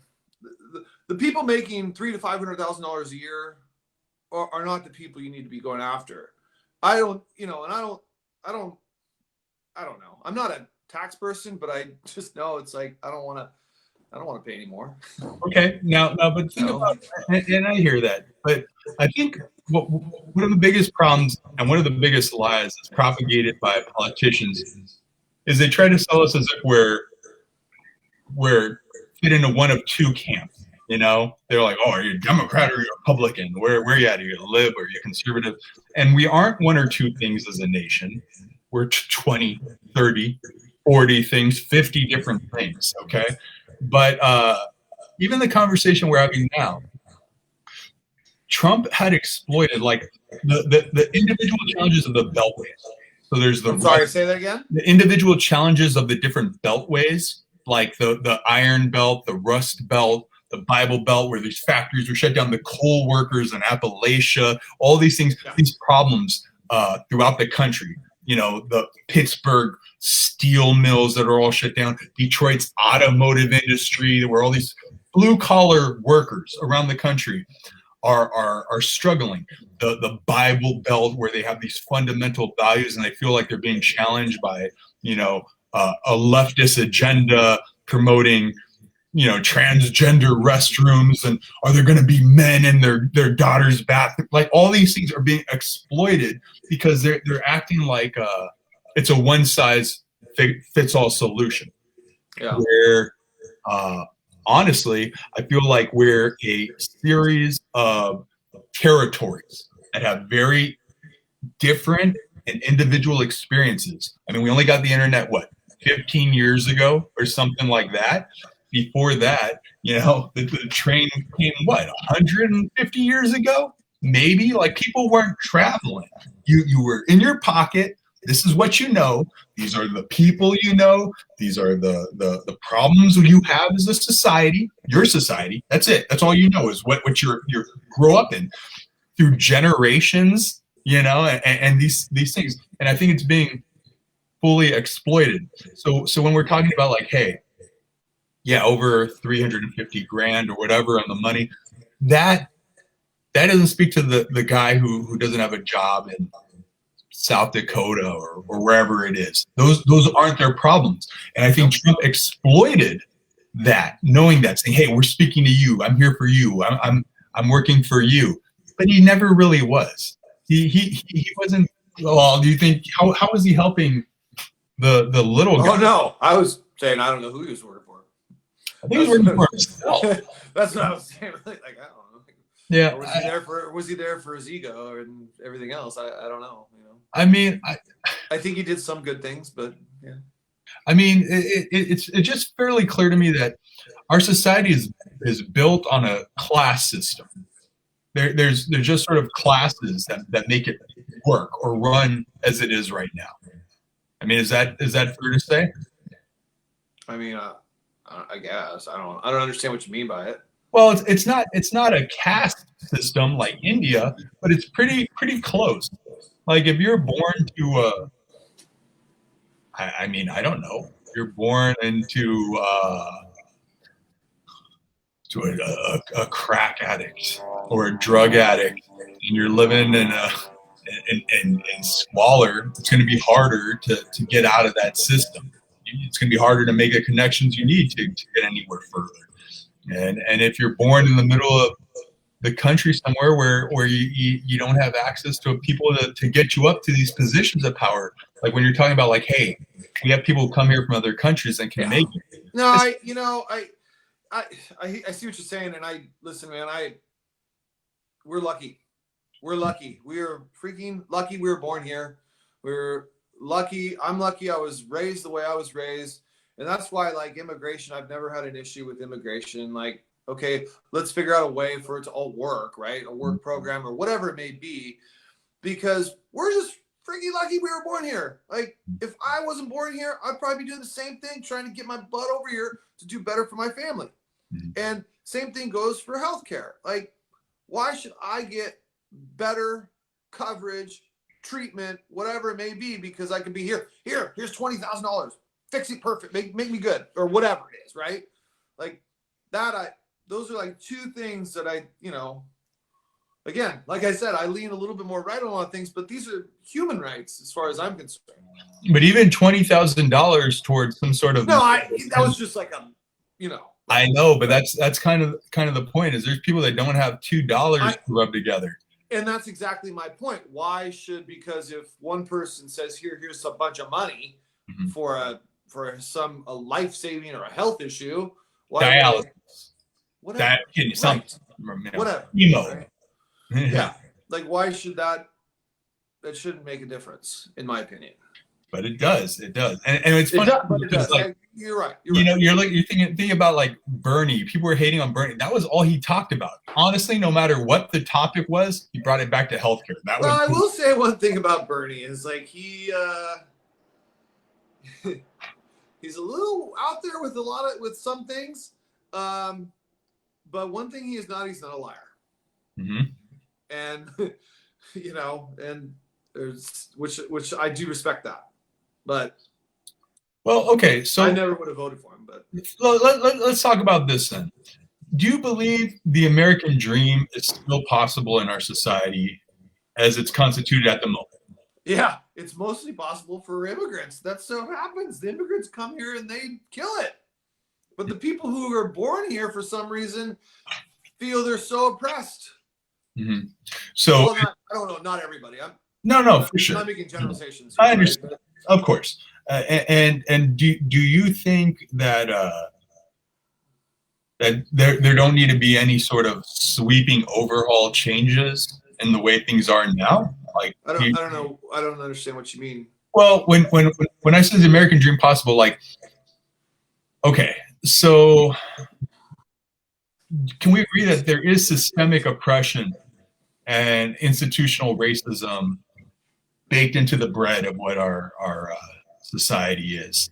the people making $300,000 to $500,000 a year are not the people you need to be going after. I don't know. I'm not a tax person, but I just know it's like I don't want to pay anymore. Okay, now, but think about, and I hear that, but I think one of the biggest problems and one of the biggest lies that's propagated by politicians is they try to sell us as if we're fit into one of two camps. You know, they're like, oh, are you a Democrat or are you a Republican? Where are you at? Are you live or are you conservative? And we aren't one or two things as a nation. We're 20, 30, 40 things, 50 different things, okay? But even the conversation we're having now, Trump had exploited like the individual challenges of the beltways. So there's the— I'm sorry, say that again? The individual challenges of the different beltways, like the Iron Belt, the Rust Belt, the Bible Belt, where these factories were shut down, the coal workers in Appalachia, all these things, these problems throughout the country. You know, the Pittsburgh steel mills that are all shut down, Detroit's automotive industry, where all these blue collar workers around the country are struggling. The Bible Belt, where they have these fundamental values and they feel like they're being challenged by, you know, a leftist agenda promoting, you know, transgender restrooms, and are there going to be men in their daughter's bath? Like all these things are being exploited because they're acting like it's a one size fits all solution. Yeah. Where honestly, I feel like we're a series of territories that have very different and individual experiences. I mean, we only got the internet, 15 years ago or something like that. Before that, you know, the train came 150 years ago, maybe. Like people weren't traveling. You were in your pocket. This is what you know. These are the people you know. These are the problems you have as a society. Your society. That's it. That's all you know is what you grow up in through generations. You know, and these things. And I think it's being fully exploited. So when we're talking about like, hey, yeah, over 350 grand or whatever on the money, that doesn't speak to the guy who doesn't have a job in South Dakota or wherever it is. Those aren't their problems. And I think Trump exploited that, knowing that, saying, hey, we're speaking to you. I'm here for you. I'm working for you. But he never really was. He wasn't. Well, do you think how was he helping the little guy? Oh no, I was saying I don't know who he was working for. I think he was working for himself. That's what I was saying. Really, like I don't know. Yeah. Or was he there for his ego and everything else? I don't know. You know. I mean, I think he did some good things, but yeah. I mean, it's just fairly clear to me that our society is built on a class system. There's just sort of classes that make it work or run as it is right now. I mean, is that fair to say? I mean, I guess I don't understand what you mean by it. Well, it's not a caste system like India, but it's pretty close. Like if you're born to I mean, I don't know. You're born into a crack addict or a drug addict, and you're living in squalor. It's going to be harder to get out of that system. It's going to be harder to make the connections you need to get anywhere further. And if you're born in the middle of the country somewhere where you don't have access to people to get you up to these positions of power, like when you're talking about like, hey, we have people who come here from other countries and can make it. No, I see what you're saying, and listen, man. We're lucky. We're lucky. We are freaking lucky. We were born here. We're lucky. I'm lucky. I was raised the way I was raised, and that's why, like, immigration. I've never had an issue with immigration. Like, okay, let's figure out a way for it to all work, right? A work program or whatever it may be, because we're just freaking lucky we were born here. Like, if I wasn't born here, I'd probably be doing the same thing, trying to get my butt over here to do better for my family. And same thing goes for healthcare. Like, why should I get better coverage, treatment, whatever it may be, because I can be here? Here's $20,000. Fix it perfect. Make me good, or whatever it is, right? Like that. Those are like two things that again, like I said, I lean a little bit more right on a lot of things, but these are human rights as far as I'm concerned. But even $20,000 towards some sort of that was just like I know, but that's kind of the point. Is there's people that don't have $2 to rub together, and that's exactly my point. Why should, because if one person says here's a bunch of money for a life-saving or a health issue, dialysis, whatever, whatever, chemo. Yeah, like why should that shouldn't make a difference, in my opinion. But it does, and it's funny. It does. Like, you're right. You're thinking about like Bernie. People were hating on Bernie. That was all he talked about. Honestly, no matter what the topic was, he brought it back to healthcare. I will say one thing about Bernie is like he's a little out there with some things, but one thing he's not a liar. And and there's which I do respect that, but okay, so I never would have voted for him. But let's talk about this then. Do you believe the American dream is still possible in our society as it's constituted at the moment? Yeah, it's mostly possible for immigrants. That's what happens. The immigrants come here and they kill it, but the people who are born here for some reason feel they're so oppressed. So I don't know, not everybody. No, for sure. I'm not making generalizations. I understand, of course. And do you think that that there don't need to be any sort of sweeping overhaul changes in the way things are now? Like, I don't know. I don't understand what you mean. Well, when I say the American dream possible, like, okay, so can we agree that there is systemic oppression and institutional racism baked into the bread of what our society is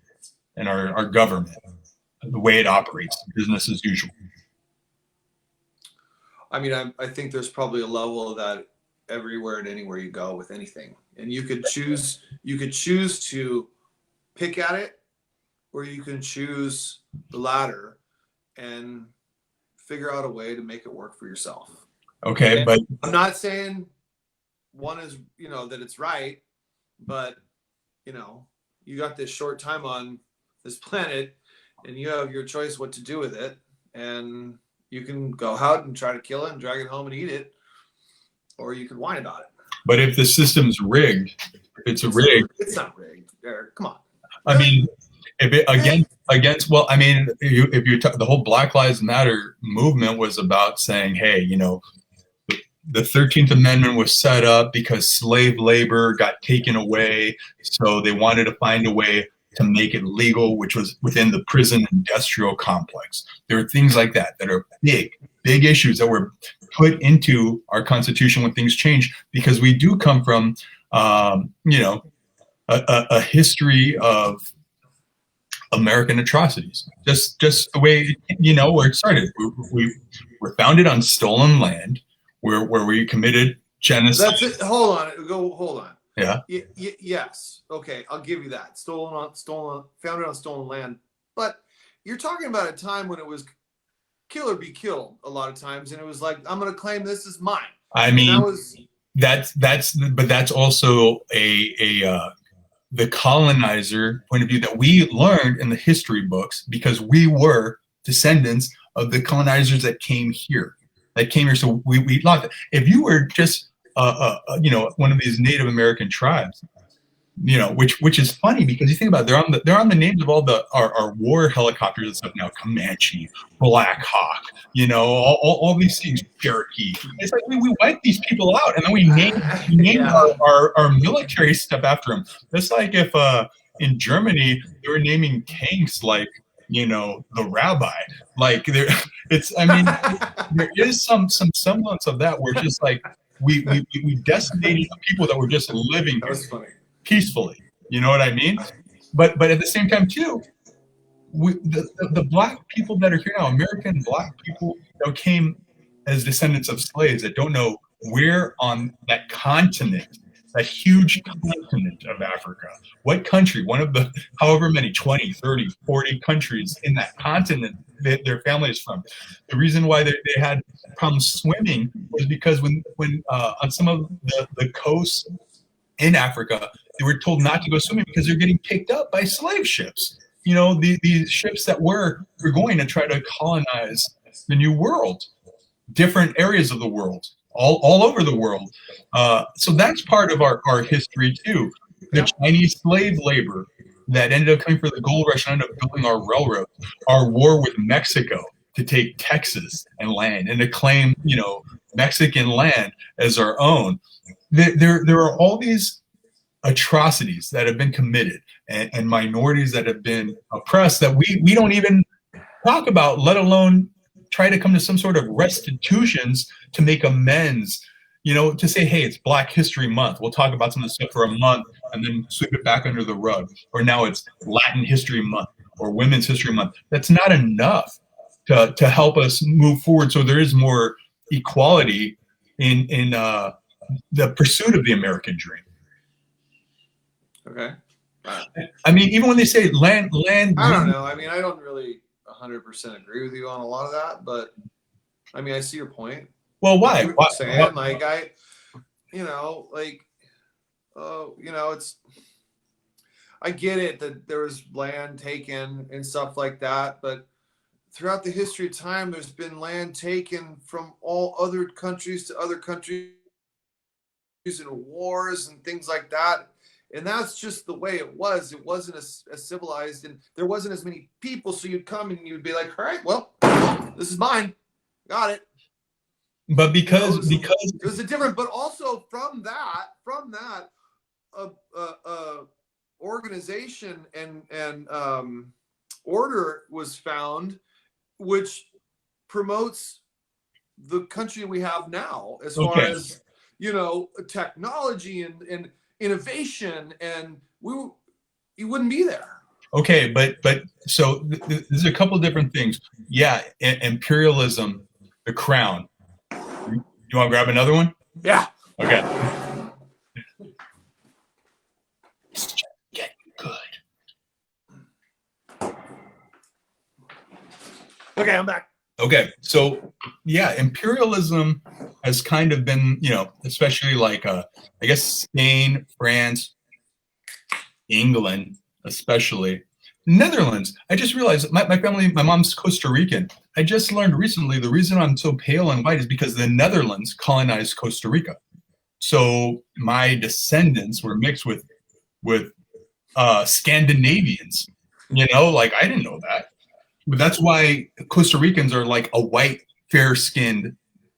and our government, the way it operates, business as usual? I mean, I think there's probably a level of that everywhere and anywhere you go with anything, and you could choose to pick at it, or you can choose the latter and figure out a way to make it work for yourself. Okay, and but I'm not saying one is, that it's right, but you got this short time on this planet and you have your choice what to do with it, and you can go out and try to kill it and drag it home and eat it, or you can whine about it. But if the system's rigged, it's not rigged, Eric. Come on. I mean, if it against well, I mean, if you the whole Black Lives Matter movement was about saying, hey, the 13th Amendment was set up because slave labor got taken away, so they wanted to find a way to make it legal, which was within the prison industrial complex. There are things like that are big issues that were put into our Constitution when things change, because we do come from, a history of American atrocities. Just the way, where it started. We were founded on stolen land, where we committed genocide. That's it. Hold on. Yeah. Yes. Okay, I'll give you that. Founded on stolen land. But you're talking about a time when it was kill or be killed a lot of times, and it was like, I'm going to claim this is mine. I mean, that was but that's also the colonizer point of view that we learned in the history books, because we were descendants of the colonizers that came here. So we lost it. If you were just one of these Native American tribes, which is funny, because you think about it, they're on the names of all our war helicopters and stuff now. Comanche, Black Hawk, all these things, Cherokee. It's like we wiped these people out, and then we named our military stuff after them. It's like if in Germany they were naming tanks like the rabbi. Like there is some semblance of that, where it's just like we decimated people that were just living. That was funny. Peacefully, you know what I mean? But at the same time too, the black people that are here now, American black people that came as descendants of slaves, that don't know where on that continent, that huge continent of Africa, what country, one of the however many 20, 30, 40 countries in that continent that their family is from. The reason why they had problems swimming was because when on some of the coasts in Africa, they were told not to go swimming because they're getting picked up by slave ships. These ships that were going to try to colonize the New World, different areas of the world, all over the world. So that's part of our history too. The Chinese slave labor that ended up coming for the gold rush and ended up building our railroads, our war with Mexico to take Texas and land and to claim, Mexican land as our own. There are all these atrocities that have been committed and minorities that have been oppressed that we don't even talk about, let alone try to come to some sort of restitutions to make amends, to say, hey, it's Black History Month. We'll talk about some of this stuff for a month and then sweep it back under the rug. Or now it's Latin History Month or Women's History Month. That's not enough to help us move forward, so there is more equality in the pursuit of the American dream. Okay. I mean, even when they say land. I don't know. I mean, I don't really 100% agree with you on a lot of that, but I mean, I see your point. Well, why? Saying, like, it's. I get it that there was land taken and stuff like that, but throughout the history of time, there's been land taken from all other countries to other countries and wars and things like that. And that's just the way it was. It wasn't as civilized, and there wasn't as many people. So you'd come and you'd be like, all right, well, this is mine. Got it. But because it was a different, but also from that organization and order was found, which promotes the country we have now, as far as, technology and innovation, and you wouldn't be there. Okay, but so there's a couple different things. Yeah, imperialism, the crown. You want to grab another one? Yeah. Okay. Get good. Okay, I'm back. Okay, so yeah, imperialism has kind of been, especially like I guess Spain, France, England, especially Netherlands. I just realized my family, my mom's Costa Rican. I just learned recently the reason I'm so pale and white is because the Netherlands colonized Costa Rica. So my descendants were mixed with Scandinavians. Like I didn't know that. But that's why Costa Ricans are like a white, fair-skinned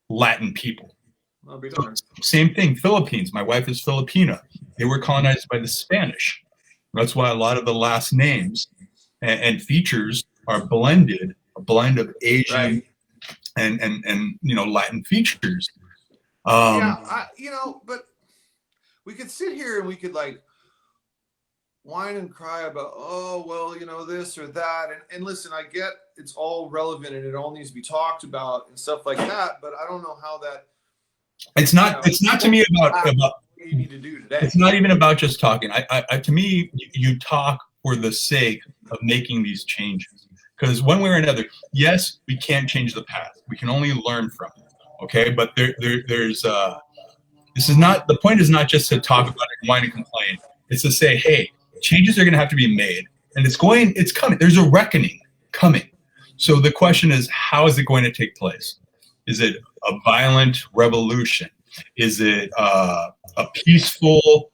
Latin people. I'll be darned. Same thing, Philippines. My wife is Filipina. They were colonized by the Spanish. That's why a lot of the last names and features are a blend of Asian and Latin features. But we could sit here and we could like whine and cry about, this or that. And listen, I get it's all relevant and it all needs to be talked about and stuff like that, but I don't know how that. It's not to me about you need to do today. It's not even about just talking. To me, you talk for the sake of making these changes. Because one way or another, yes, we can't change the past. We can only learn from it. Okay, but there's this is not, the point is not just to talk about it and whine and complain. It's to say, hey, changes are going to have to be made, and it's coming. There's a reckoning coming. So the question is, how is it going to take place? Is it a violent revolution? Is it a peaceful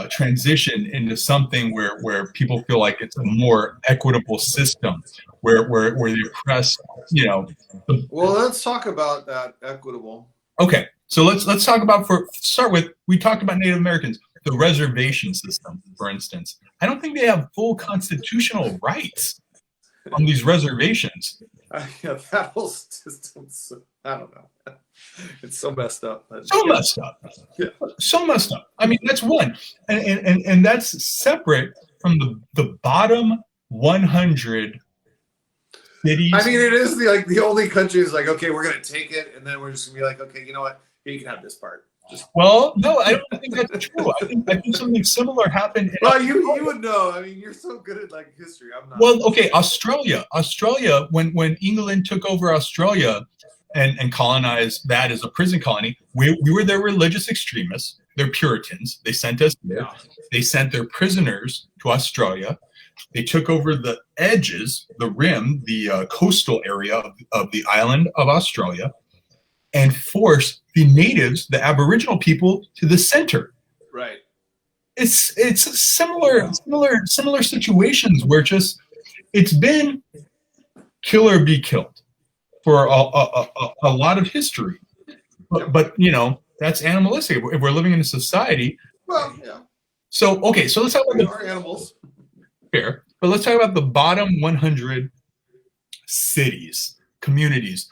transition into something where people feel like it's a more equitable system, where the oppressed, Well, let's talk about that equitable. Okay, so let's talk about, we talked about Native Americans, the reservation system, for instance. I don't think they have full constitutional rights on these reservations. Yeah, that whole system, I don't know. It's so messed up. Messed up. Yeah. So messed up. I mean, that's one. And that's separate from the bottom 100 cities. I mean, it is the only country is like, okay, we're going to take it, and then we're just going to be like, okay, you know what? Here, you can have this part. Well, no, I don't think that's true. I think something similar happened. Well, you would know. I mean, you're so good at history. I'm not. Well, okay, Australia, when England took over Australia and colonized that as a prison colony, we were their religious extremists. They're Puritans. They sent us there. Yeah. They sent their prisoners to Australia. They took over the edges, the rim, the coastal area of the island of Australia, and forced the natives, the Aboriginal people, to the center. Right. It's similar situations where it's been kill or be killed for a lot of history. But that's animalistic. If we're living in a society. Well, yeah. So let's talk about our animals. Fair, but let's talk about the bottom 100 cities, communities.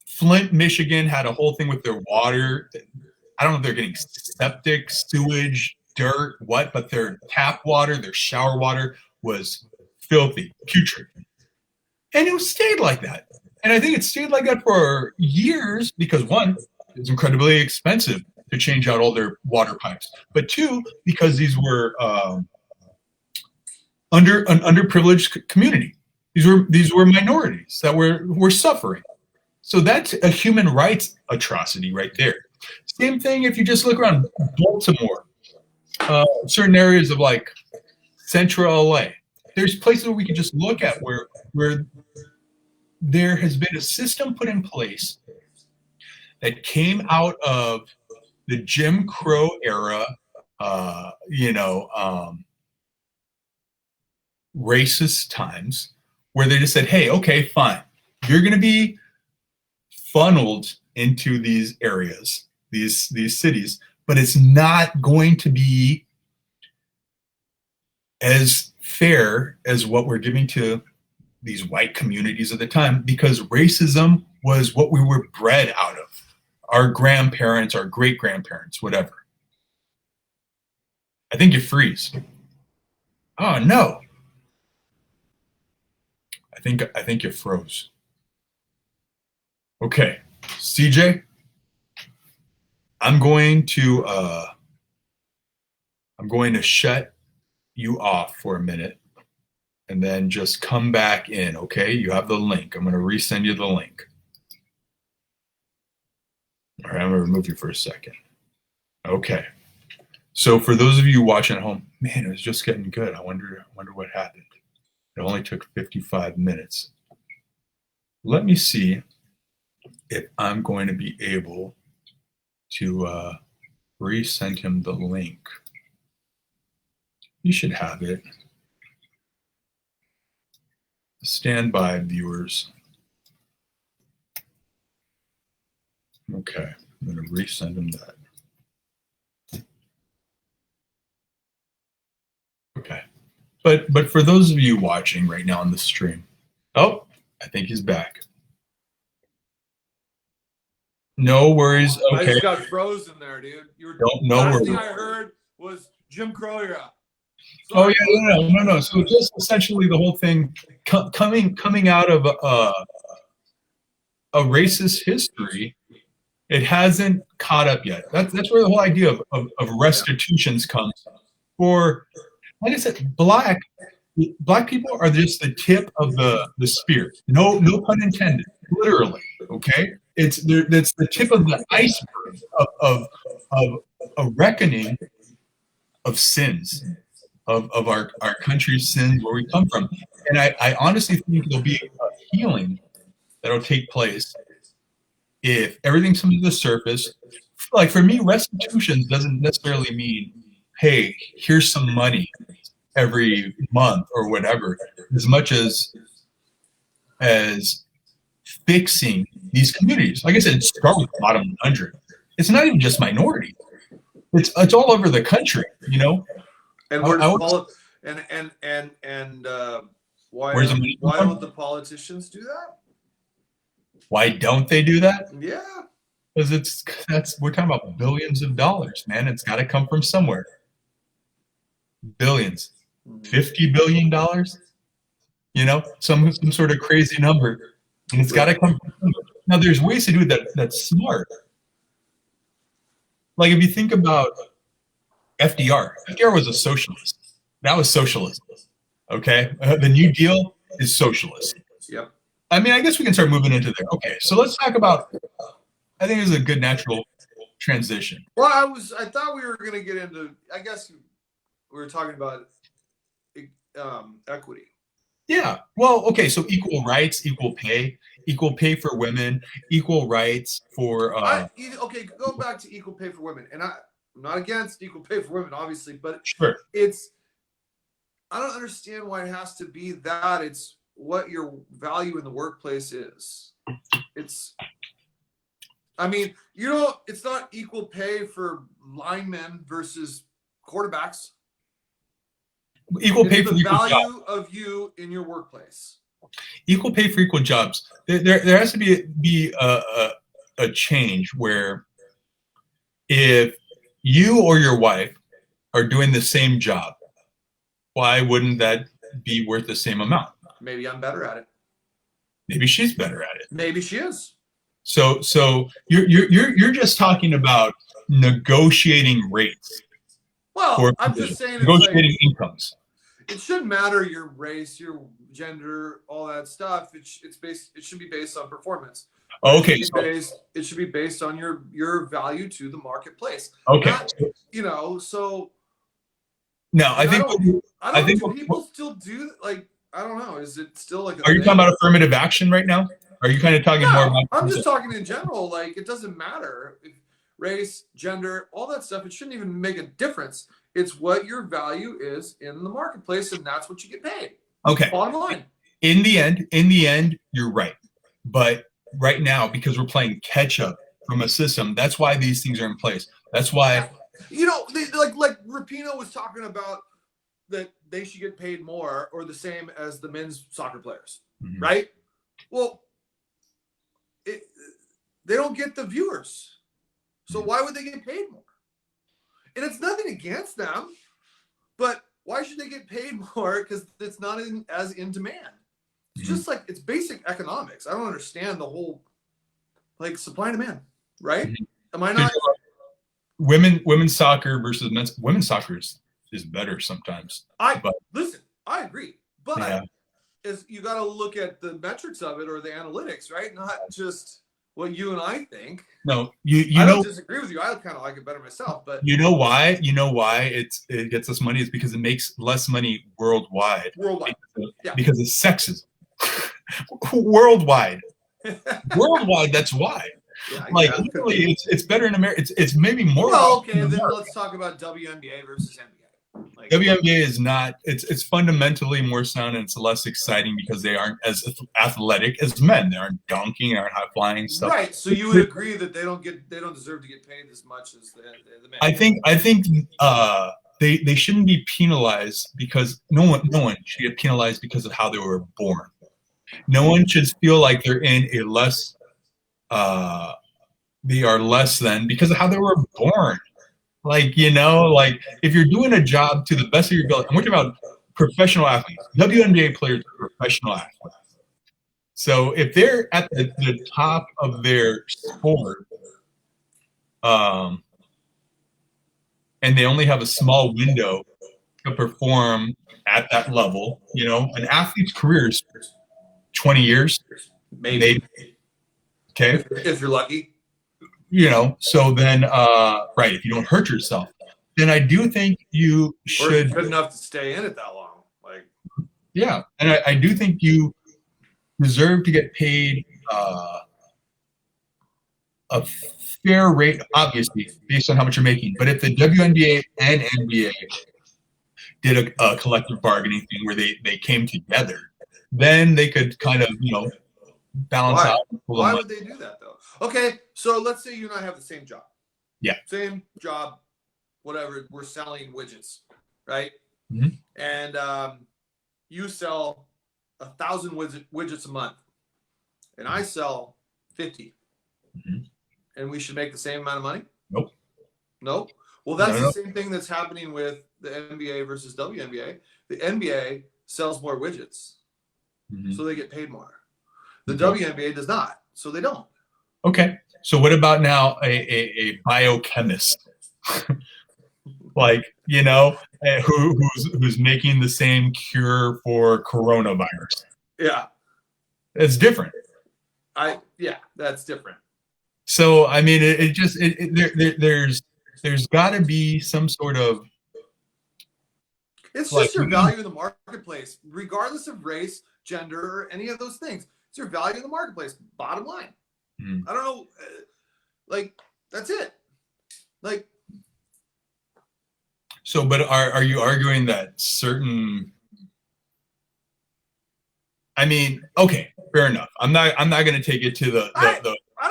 Flint, Michigan had a whole thing with their water. I don't know if they're getting septic, sewage, dirt, what, but their tap water, their shower water was filthy, putrid. And it stayed like that. And I think it stayed like that for years because, one, it's incredibly expensive to change out all their water pipes. But two, because these were an underprivileged community. These were minorities that were suffering. So that's a human rights atrocity right there. Same thing if you just look around Baltimore, certain areas of central LA. There's places where we can just look at where there has been a system put in place that came out of the Jim Crow era, racist times, where they just said, hey, okay, fine. You're going to be funneled into these areas, these cities, but it's not going to be as fair as what we're giving to these white communities at the time, because racism was what we were bred out of. Our grandparents, our great-grandparents, whatever. I think you freeze. Oh, no. I think you froze. Okay, CJ, I'm going to shut you off for a minute and then just come back in, okay? You have the link. I'm going to resend you the link. All right, I'm going to remove you for a second. Okay. So for those of you watching at home, man, it was just getting good. I wonder what happened. It only took 55 minutes. Let me see if I'm going to be able to resend him the link. You should have it. Stand by, viewers. Okay, I'm going to resend him that. Okay, but for those of you watching right now on the stream, oh, I think he's back. No worries. Okay. I just got frozen there, dude. No last worries. thing I heard was Jim Crow era. Oh yeah, no. So just essentially the whole thing coming out of a racist history It hasn't caught up yet. That's where the whole idea of restitutions comes. For, like I said, black people are just the tip of the spear. No pun intended. Literally, okay. It's the tip of the iceberg of a reckoning of sins, of our country's sins, where we come from. And I honestly think there'll be a healing that'll take place if everything comes to the surface. Like for me, restitution doesn't necessarily mean, hey, here's some money every month or whatever, as much as fixing these communities. Like I said, start with the bottom 100. It's not even just minority. It's all over the country, you know. And why don't the politicians do that? Why don't they do that? Yeah, because we're talking about billions of dollars, man. It's got to come from somewhere. Billions, $50 billion. You know, some sort of crazy number, and it's got to come from somewhere. Now, there's ways to do that that's smart. Like if you think about FDR was a socialist. That was socialism. Okay, the New Deal is socialist. Yep. I mean, I guess we can start moving into there. Okay, so let's talk about. I think it's a good natural transition. Well, I thought we were going to get into. I guess we were talking about equity. Yeah. Well, okay. So equal rights, equal pay for women, equal rights for. Okay, go back to equal pay for women, and I'm not against equal pay for women, obviously, but sure. I don't understand why it has to be that. It's what your value in the workplace is. I mean, it's not equal pay for linemen versus quarterbacks. Equal pay for the equal value jobs. Of you in your workplace. Equal pay for equal jobs. There has to be a change where if you or your wife are doing the same job, why wouldn't that be worth the same amount? Maybe I'm better at it. Maybe she's better at it. Maybe she is. So you're just talking about negotiating rates. Well, I'm just saying negotiating incomes. It shouldn't matter your race, your gender, all that stuff. It should be based on performance. Okay. It should be based on your value to the marketplace. Okay. So. No, I think people still do, like, I don't know. Is it still like? Are you talking about affirmative action right now? Are you kind of talking more about? I'm just talking in general. Like, it doesn't matter race, gender, all that stuff. It shouldn't even make a difference. It's what your value is in the marketplace, and that's what you get paid. Okay. Bottom line. In the end, you're right. But right now, because we're playing catch up from a system, that's why these things are in place. That's why. Like Rapinoe was talking about that they should get paid more or the same as the men's soccer players, right? Well, they don't get the viewers, so why would they get paid more? And it's nothing against them, but why should they get paid more? Because it's not as in demand. It's just like, it's basic economics. I don't understand the whole, like, supply and demand, right? Am I not? Women's soccer versus women's soccer is better sometimes. Listen, I agree, but you got to look at the metrics of it or the analytics, right? Not just what you and I think. No, I don't disagree with you. I kind of like it better myself, but you know why? It gets us money is because it makes less money worldwide. Because of sexism. Worldwide, that's why. Yeah, like literally, it's better in America. It's maybe more. Well, okay, then let's talk about WNBA versus NBA. Like, WNBA is not. It's fundamentally more sound and it's less exciting because they aren't as athletic as men. They aren't dunking, they aren't high flying stuff. Right. So you would agree that they don't deserve to get paid as much as the men. I think they shouldn't be penalized because no one should get penalized because of how they were born. No one should feel like they're in a less. They are less than because of how they were born. Like, like if you're doing a job to the best of your ability, and we're talking about professional athletes, WNBA players are professional athletes. So if they're at the top of their sport, um, and they only have a small window to perform at that level. You know, an athlete's career is 20 years, Maybe. Okay. If you're lucky. You know, so then, right, if you don't hurt yourself, then I do think you should. Or good enough to stay in it that long. Like, yeah. And I do think you deserve to get paid a fair rate, obviously, based on how much you're making. But if the WNBA and NBA did a collective bargaining thing where they came together, then they could kind of, you know, balance out. Why would they do that, though? Okay, so let's say you and I have the same job. Yeah. Same job, whatever. We're selling widgets, right? Mm-hmm. And you sell 1,000 widgets a month, and I sell 50. Mm-hmm. And we should make the same amount of money? Nope. Nope. Well, that's the same thing that's happening with the NBA versus WNBA. The NBA sells more widgets, so they get paid more. The WNBA does not, so they don't. Okay. So what about now a biochemist? Like, you know, who's making the same cure for coronavirus? Yeah. It's different. That's different. So I mean, there's got to be some sort of. It's just your value in the marketplace, regardless of race, gender, or any of those things. It's your value in the marketplace. Bottom line. I don't know. Like, that's it. Like. So, but are you arguing that certain? I mean, okay, fair enough. I'm not going to take it to the. I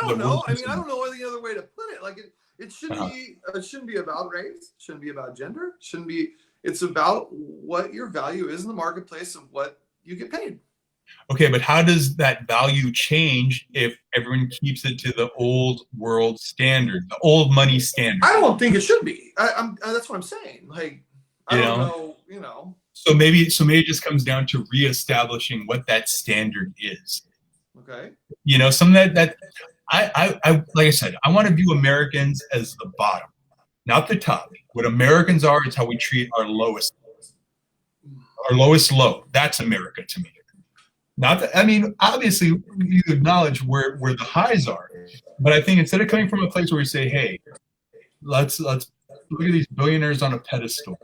don't know. I mean, I don't know any other way to put it. Like, it shouldn't be. It shouldn't be about race. It shouldn't be about gender. It shouldn't be. It's about what your value is in the marketplace and what you get paid. Okay, but how does that value change if everyone keeps it to the old world standard, the old money standard? I don't think it should be. That's what I'm saying. Like, I don't know. You know. So maybe it just comes down to reestablishing what that standard is. Okay. You know, some that I like I said, I want to view Americans as the bottom, not the top. What Americans are is how we treat our lowest low. That's America to me. Not that, I mean, obviously you acknowledge where the highs are, but I think instead of coming from a place where we say, hey, let's look at these billionaires on a pedestal,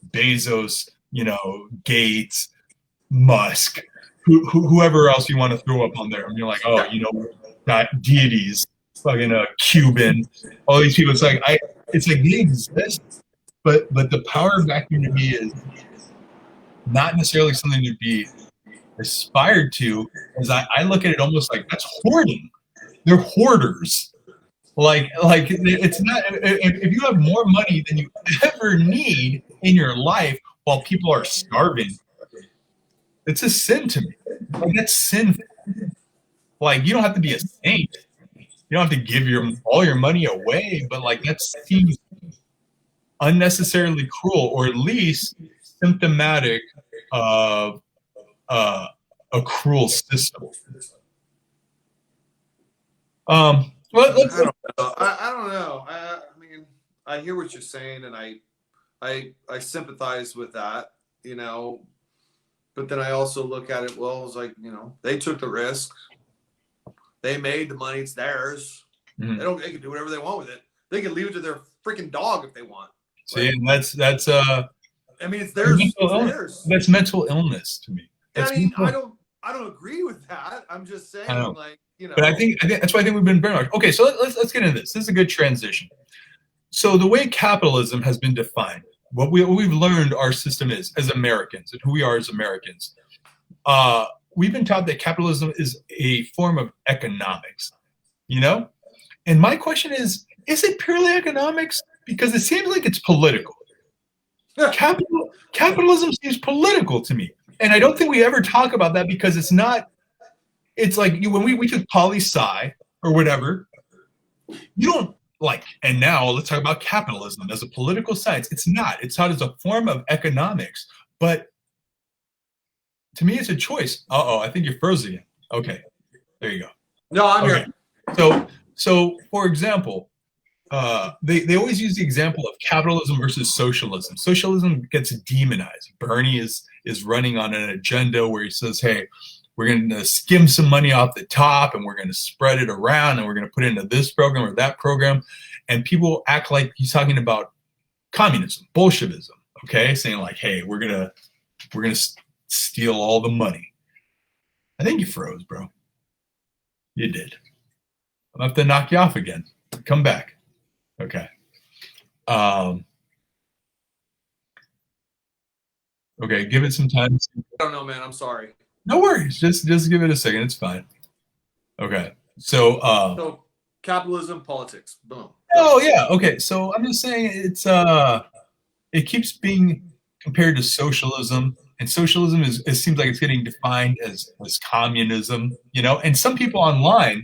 Bezos, you know, Gates, Musk, whoever else you want to throw up on there. And you're like, oh, you know, got deities, fucking Cuban, all these people. It's like they exist, but the power vacuum to me is not necessarily something to be aspired to. As I look at it almost like that's hoarding. They're hoarders. Like it's not. If you have more money than you ever need in your life while people are starving, it's a sin to me. Like, that's sinful. Like, you don't have to be a saint. You don't have to give all your money away, but like that seems unnecessarily cruel, or at least symptomatic of a cruel system. Well, I don't know. I mean, I hear what you're saying, and I sympathize with that, you know. But then I also look at it. Well, it's like, you know, they took the risk. They made the money. It's theirs. Mm-hmm. They can do whatever they want with it. They can leave it to their freaking dog if they want. See, and that's I mean, it's theirs. Theirs. That's mental illness to me. I mean, I don't agree with that. I'm just saying, like, you know. But I think that's why I think we've been very much. Okay, so let's get into this. This is a good transition. So the way capitalism has been defined, what we've learned our system is as Americans and who we are as Americans, we've been taught that capitalism is a form of economics, you know? And my question is it purely economics? Because it seems like it's political. Capitalism seems political to me. And I don't think we ever talk about that because it's not, it's like when we took poli-sci or whatever, you don't like, and now let's talk about capitalism as a political science. It's not. It's taught as a form of economics. But to me, it's a choice. I think you're frozen again. Okay, there you go. No, I'm here. So for example, they always use the example of capitalism versus socialism. Socialism gets demonized. Bernie is running on an agenda where he says, hey, we're going to skim some money off the top and we're going to spread it around and we're going to put it into this program or that program. And people act like he's talking about communism, Bolshevism, okay? Saying like, hey, we're going to steal all the money. I think you froze, bro. You did. I'll have to knock you off again. Come back. Okay. Okay, give it some time. I don't know, man. I'm sorry. No worries. Just give it a second. It's fine. Okay. So capitalism, politics. Boom. Oh yeah. Okay. So I'm just saying it's it keeps being compared to socialism, and socialism it seems like it's getting defined as communism, you know, and some people online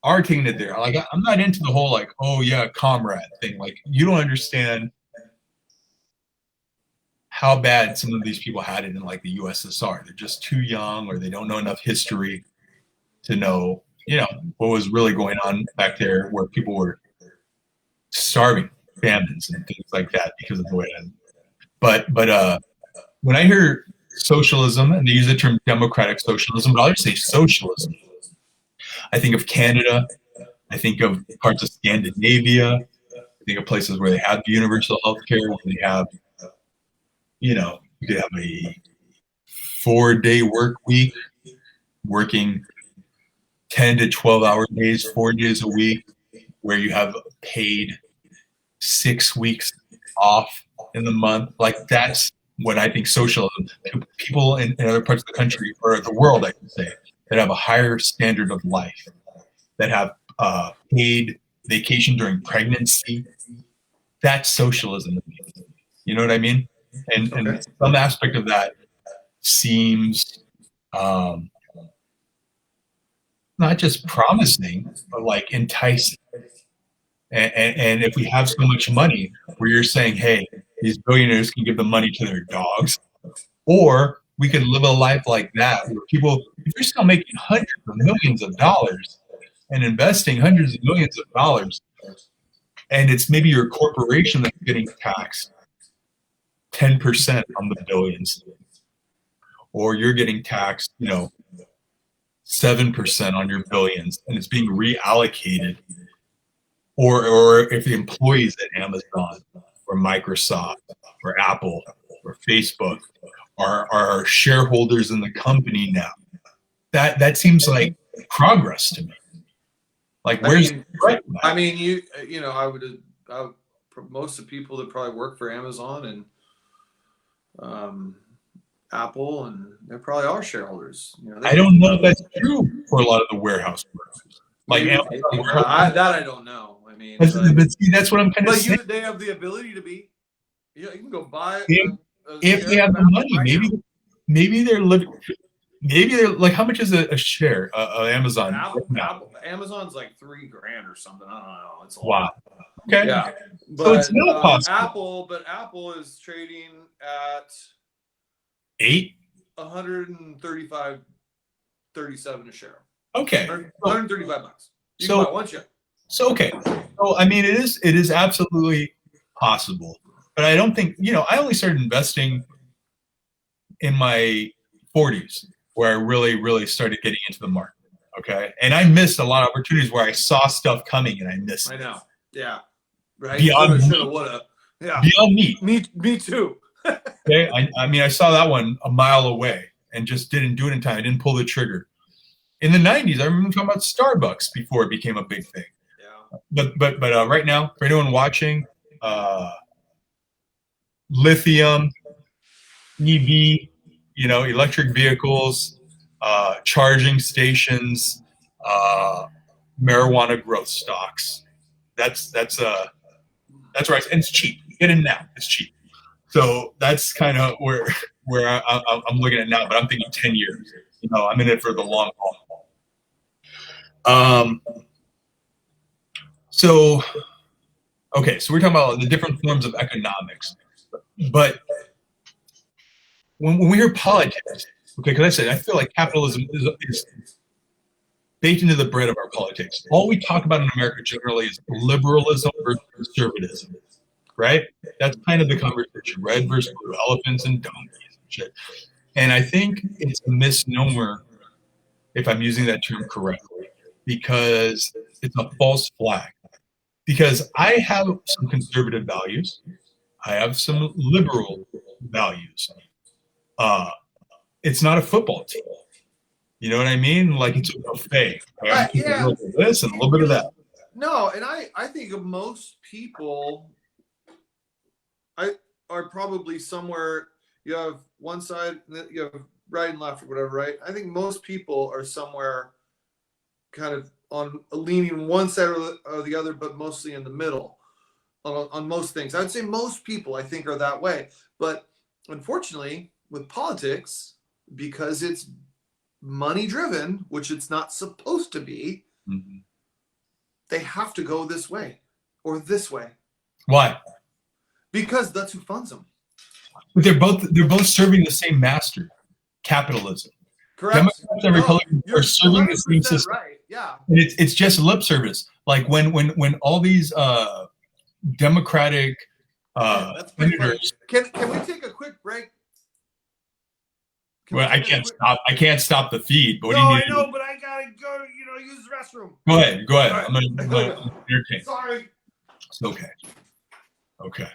are taking it there. Like I'm not into the whole like, oh yeah, comrade thing. Like you don't understand how bad some of these people had it in like the USSR. They're just too young or they don't know enough history to know, you know, what was really going on back there where people were starving, famines and things like that because of the way it ended. But when I hear socialism, and they use the term democratic socialism, but I'll just say socialism, I think of Canada. I think of parts of Scandinavia. I think of places where they have universal health care, where they have, you know, you could have a 4-day work week, working 10 to 12-hour days, 4 days a week, where you have paid 6 weeks off in the month. Like that's what I think socialism. People in other parts of the country or the world, I can say, that have a higher standard of life, that have paid vacation during pregnancy. That's socialism. You know what I mean? And some aspect of that seems not just promising, but like enticing. And if we have so much money, where you're saying, hey, these billionaires can give the money to their dogs, or we could live a life like that where people, if you're still making hundreds of millions of dollars and investing hundreds of millions of dollars, and it's maybe your corporation that's getting taxed 10% on the billions, or you're getting taxed, you know, 7% on your billions, and it's being reallocated, or if the employees at Amazon or Microsoft or Apple or Facebook are shareholders in the company now, that seems like progress to me. Like, where's I mean, you know, I would most of the people that probably work for Amazon and Apple, and they probably are shareholders. You know, I don't know if that's true for a lot of the warehouse workers. Like Amazon that I don't know. I mean, but see, that's what I'm kind of saying. They have the ability to be. Yeah, you can go buy. If they have the money, maybe they're living. Maybe they're like, how much is a share of Amazon? Amazon's like $3,000 or something. I don't know. It's wow. Okay. Yeah. So it's not possible. Apple is trading at 135.37 a share. Okay. $135. You can buy one share. So okay. So I mean, it is absolutely possible, but I don't think, you know, I only started investing in my 40s, where I really started getting into the market. Okay. And I missed a lot of opportunities where I saw stuff coming and I missed it. I know. Yeah. Right. Beyond shoulda, woulda. Yeah. Beyond me. Me too. Okay. I mean, I saw that one a mile away and just didn't do it in time. I didn't pull the trigger. In the 90s, I remember talking about Starbucks before it became a big thing. Yeah. But right now, for anyone watching, lithium, EV, you know, electric vehicles, charging stations, marijuana growth stocks. That's right, and it's cheap. Get in now. It's cheap. So that's kind of where I'm looking at now. But I'm thinking 10 years. You know, I'm in it for the long haul. So we're talking about the different forms of economics, but when we hear politics, okay, because I said I feel like capitalism baked into the bread of our politics. All we talk about in America generally is liberalism versus conservatism, right? That's kind of the conversation: red versus blue, elephants and donkeys and shit. And I think it's a misnomer, if I'm using that term correctly, because it's a false flag. Because I have some conservative values, I have some liberal values. It's not a football team. You know what I mean? Like it's a buffet. Right? Yeah. A little bit of this and a little bit of that. No, and I think of most people are probably somewhere. You have one side, you have right and left or whatever, right? I think most people are somewhere kind of on leaning one side or the other, but mostly in the middle on most things. I would say most people, I think, are that way. But unfortunately, with politics, because it's money driven, which it's not supposed to be, they have to go this way or this way. Why? Because that's who funds them. But they're both serving the same master, capitalism. Correct. Democrats and Republicans are serving the same system. Right. Yeah. And it's just lip service. Like when all these Democratic senators. Can we take a quick break? Well, I can't stop the feed. But what no, do you need I know, but I gotta go. Use the restroom. Go ahead. Right. I'm gonna entertain. Sorry. It's okay. Okay.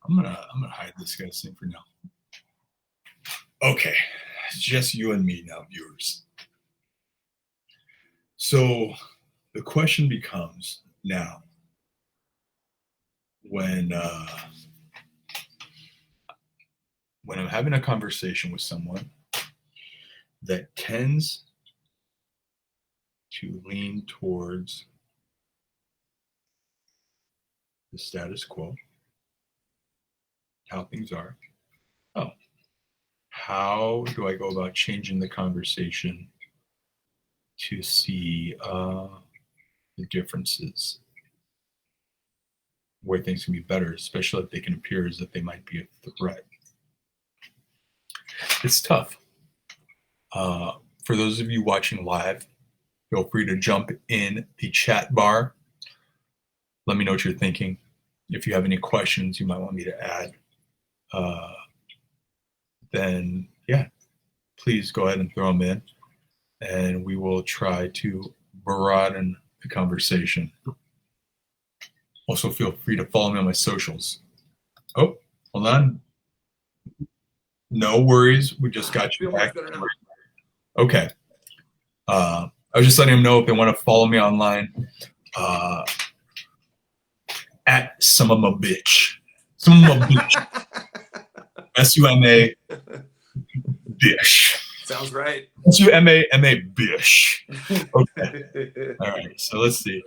I'm gonna hide this guy's thing for now. Okay, it's just you and me now, viewers. So the question becomes now, when I'm having a conversation with someone that tends to lean towards the status quo, how things are. How do I go about changing the conversation to see the differences, where things can be better, especially if they can appear as if they might be a threat? It's tough. For those of you watching live, feel free to jump in the chat bar. Let me know what you're thinking. If you have any questions you might want me to add, then yeah, please go ahead and throw them in, and we will try to broaden the conversation. Also, feel free to follow me on my socials. Oh, hold on. No worries. We just got you back. Okay. I was just letting them know if they want to follow me online. At Summa Bitch. Summa Bitch. SUMA Bish. Sounds right. SUMA Bish. Okay. All right. So let's see.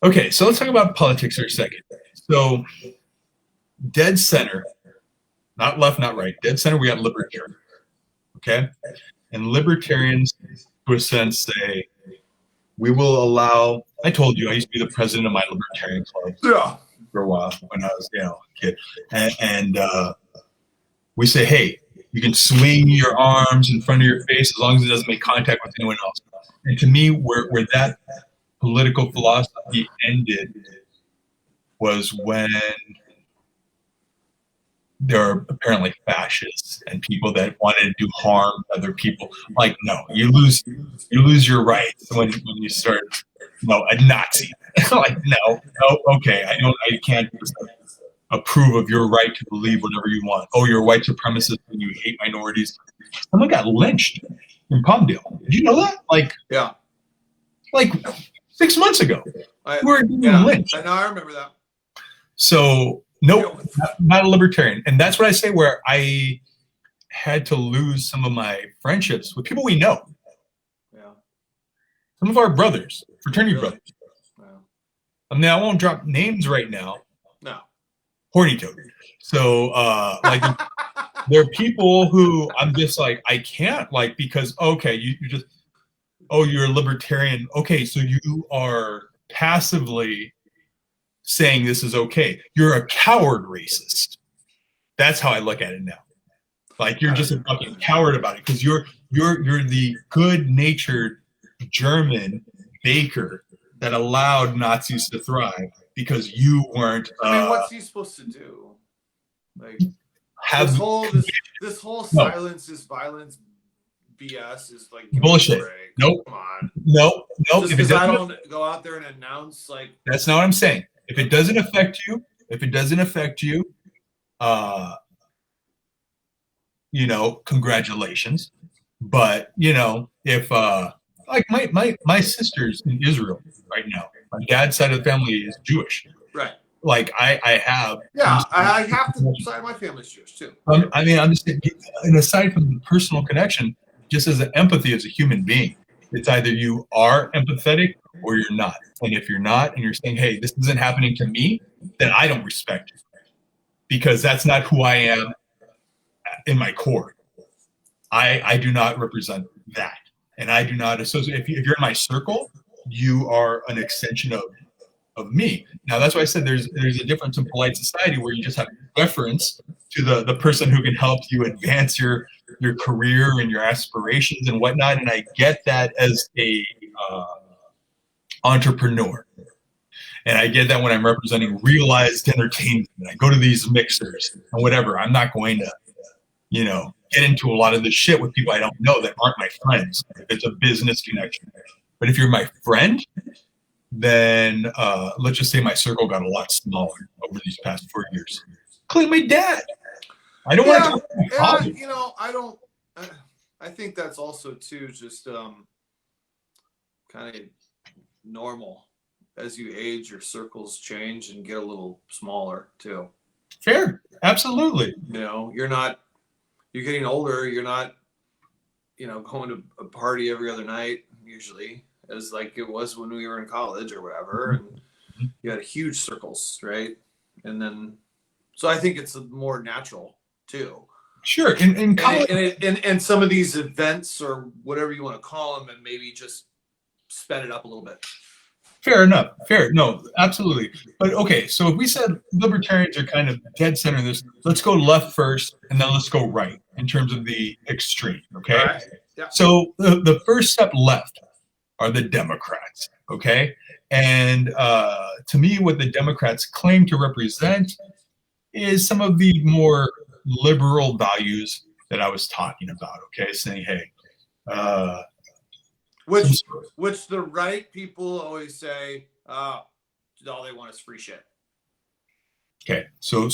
Okay. So let's talk about politics for a second. So dead center, not left, not right. Dead center, we got libertarian. Okay. And libertarians, to a sense, say, we will allow, I told you, I used to be the president of my libertarian club. Yeah. For a while when I was, a kid, and we say, hey, you can swing your arms in front of your face as long as it doesn't make contact with anyone else. And to me, where that political philosophy ended was when there are apparently fascists and people that wanted to do harm to other people. Like, no, you lose your rights when you start. No, a Nazi. Like, no, okay, I can't approve of your right to believe whatever you want. Oh, you're a white supremacist and you hate minorities. Someone got lynched in Palmdale. Did you know that? Like 6 months ago. We were getting lynched. I remember that. So, nope, not a libertarian. And that's what I say, where I had to lose some of my friendships with people we know. Some of our brothers, fraternity brothers. Wow. I mean, I won't drop names right now. No. Horny toad. So, like, there are people who I'm just like, I can't, like, because, okay, you just, oh, you're a libertarian. Okay, so you are passively saying this is okay. You're a coward racist. That's how I look at it now. Like you're just a fucking coward about it because you're the good-natured German baker that allowed Nazis to thrive because you weren't. I mean, what's he supposed to do? Like have this whole silence is violence BS is like bullshit. Nope. Come on. Nope. Just because I don't go out there and announce like that's not what I'm saying. If it doesn't affect you, you know, congratulations. But you know, if like my sister's in Israel right now. My dad's side of the family is Jewish. Right. Like I have. Yeah, I have to side of my family's Jewish too. I mean, I'm just, and aside from the personal connection, just as an empathy as a human being, it's either you are empathetic or you're not. And if you're not, and you're saying, hey, this isn't happening to me, then I don't respect you because that's not who I am in my core. I do not represent that. And I do not associate, if you're in my circle, you are an extension of me. Now, that's why I said there's a difference in polite society where you just have reference to the person who can help you advance your career and your aspirations and whatnot. And I get that as a entrepreneur. And I get that when I'm representing realized entertainment. I go to these mixers and whatever. I'm not going to, you know, get into a lot of this shit with people I don't know that aren't my friends. If it's a business connection. But if you're my friend, then let's just say my circle got a lot smaller over these past 4 years. Including my dad. I don't want to talk about my father. You know, I think that's also too just kind of normal. As you age, your circles change and get a little smaller too. Fair, absolutely. You know, you're getting older. You're not, you know, going to a party every other night usually, as like it was when we were in college or whatever. And you had huge circles, right? And then, so I think it's more natural too. Sure, in college, and some of these events or whatever you want to call them, and maybe just sped it up a little bit. Fair enough. Fair. No, absolutely. But okay, so if we said libertarians are kind of dead center in this, let's go left first and then let's go right in terms of the extreme. Okay. Right. Yeah. So the first step left are the Democrats. Okay. And to me, what the Democrats claim to represent is some of the more liberal values that I was talking about. Okay. Saying, hey, Which the right people always say, all they want is free shit. Okay, so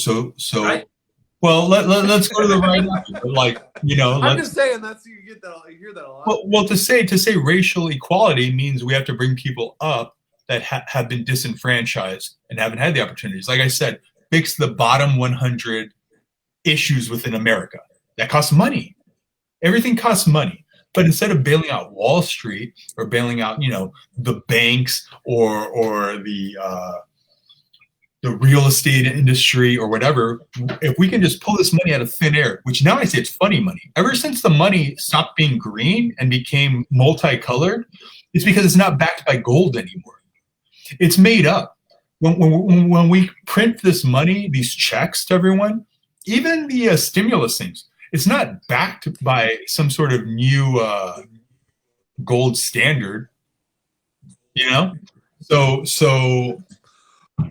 right? Well, let's go to the right. Like, you know, I'm just saying you hear that a lot. Well, to say racial equality means we have to bring people up that have been disenfranchised and haven't had the opportunities. Like I said, fix the bottom 100 issues within America. That costs money. Everything costs money. But instead of bailing out Wall Street or bailing out, you know, the banks or the real estate industry or whatever, if we can just pull this money out of thin air, which now I say it's funny money. Ever since the money stopped being green and became multicolored, it's because it's not backed by gold anymore. It's made up. When we print this money, these checks to everyone, even the stimulus things, it's not backed by some sort of new gold standard, you know? So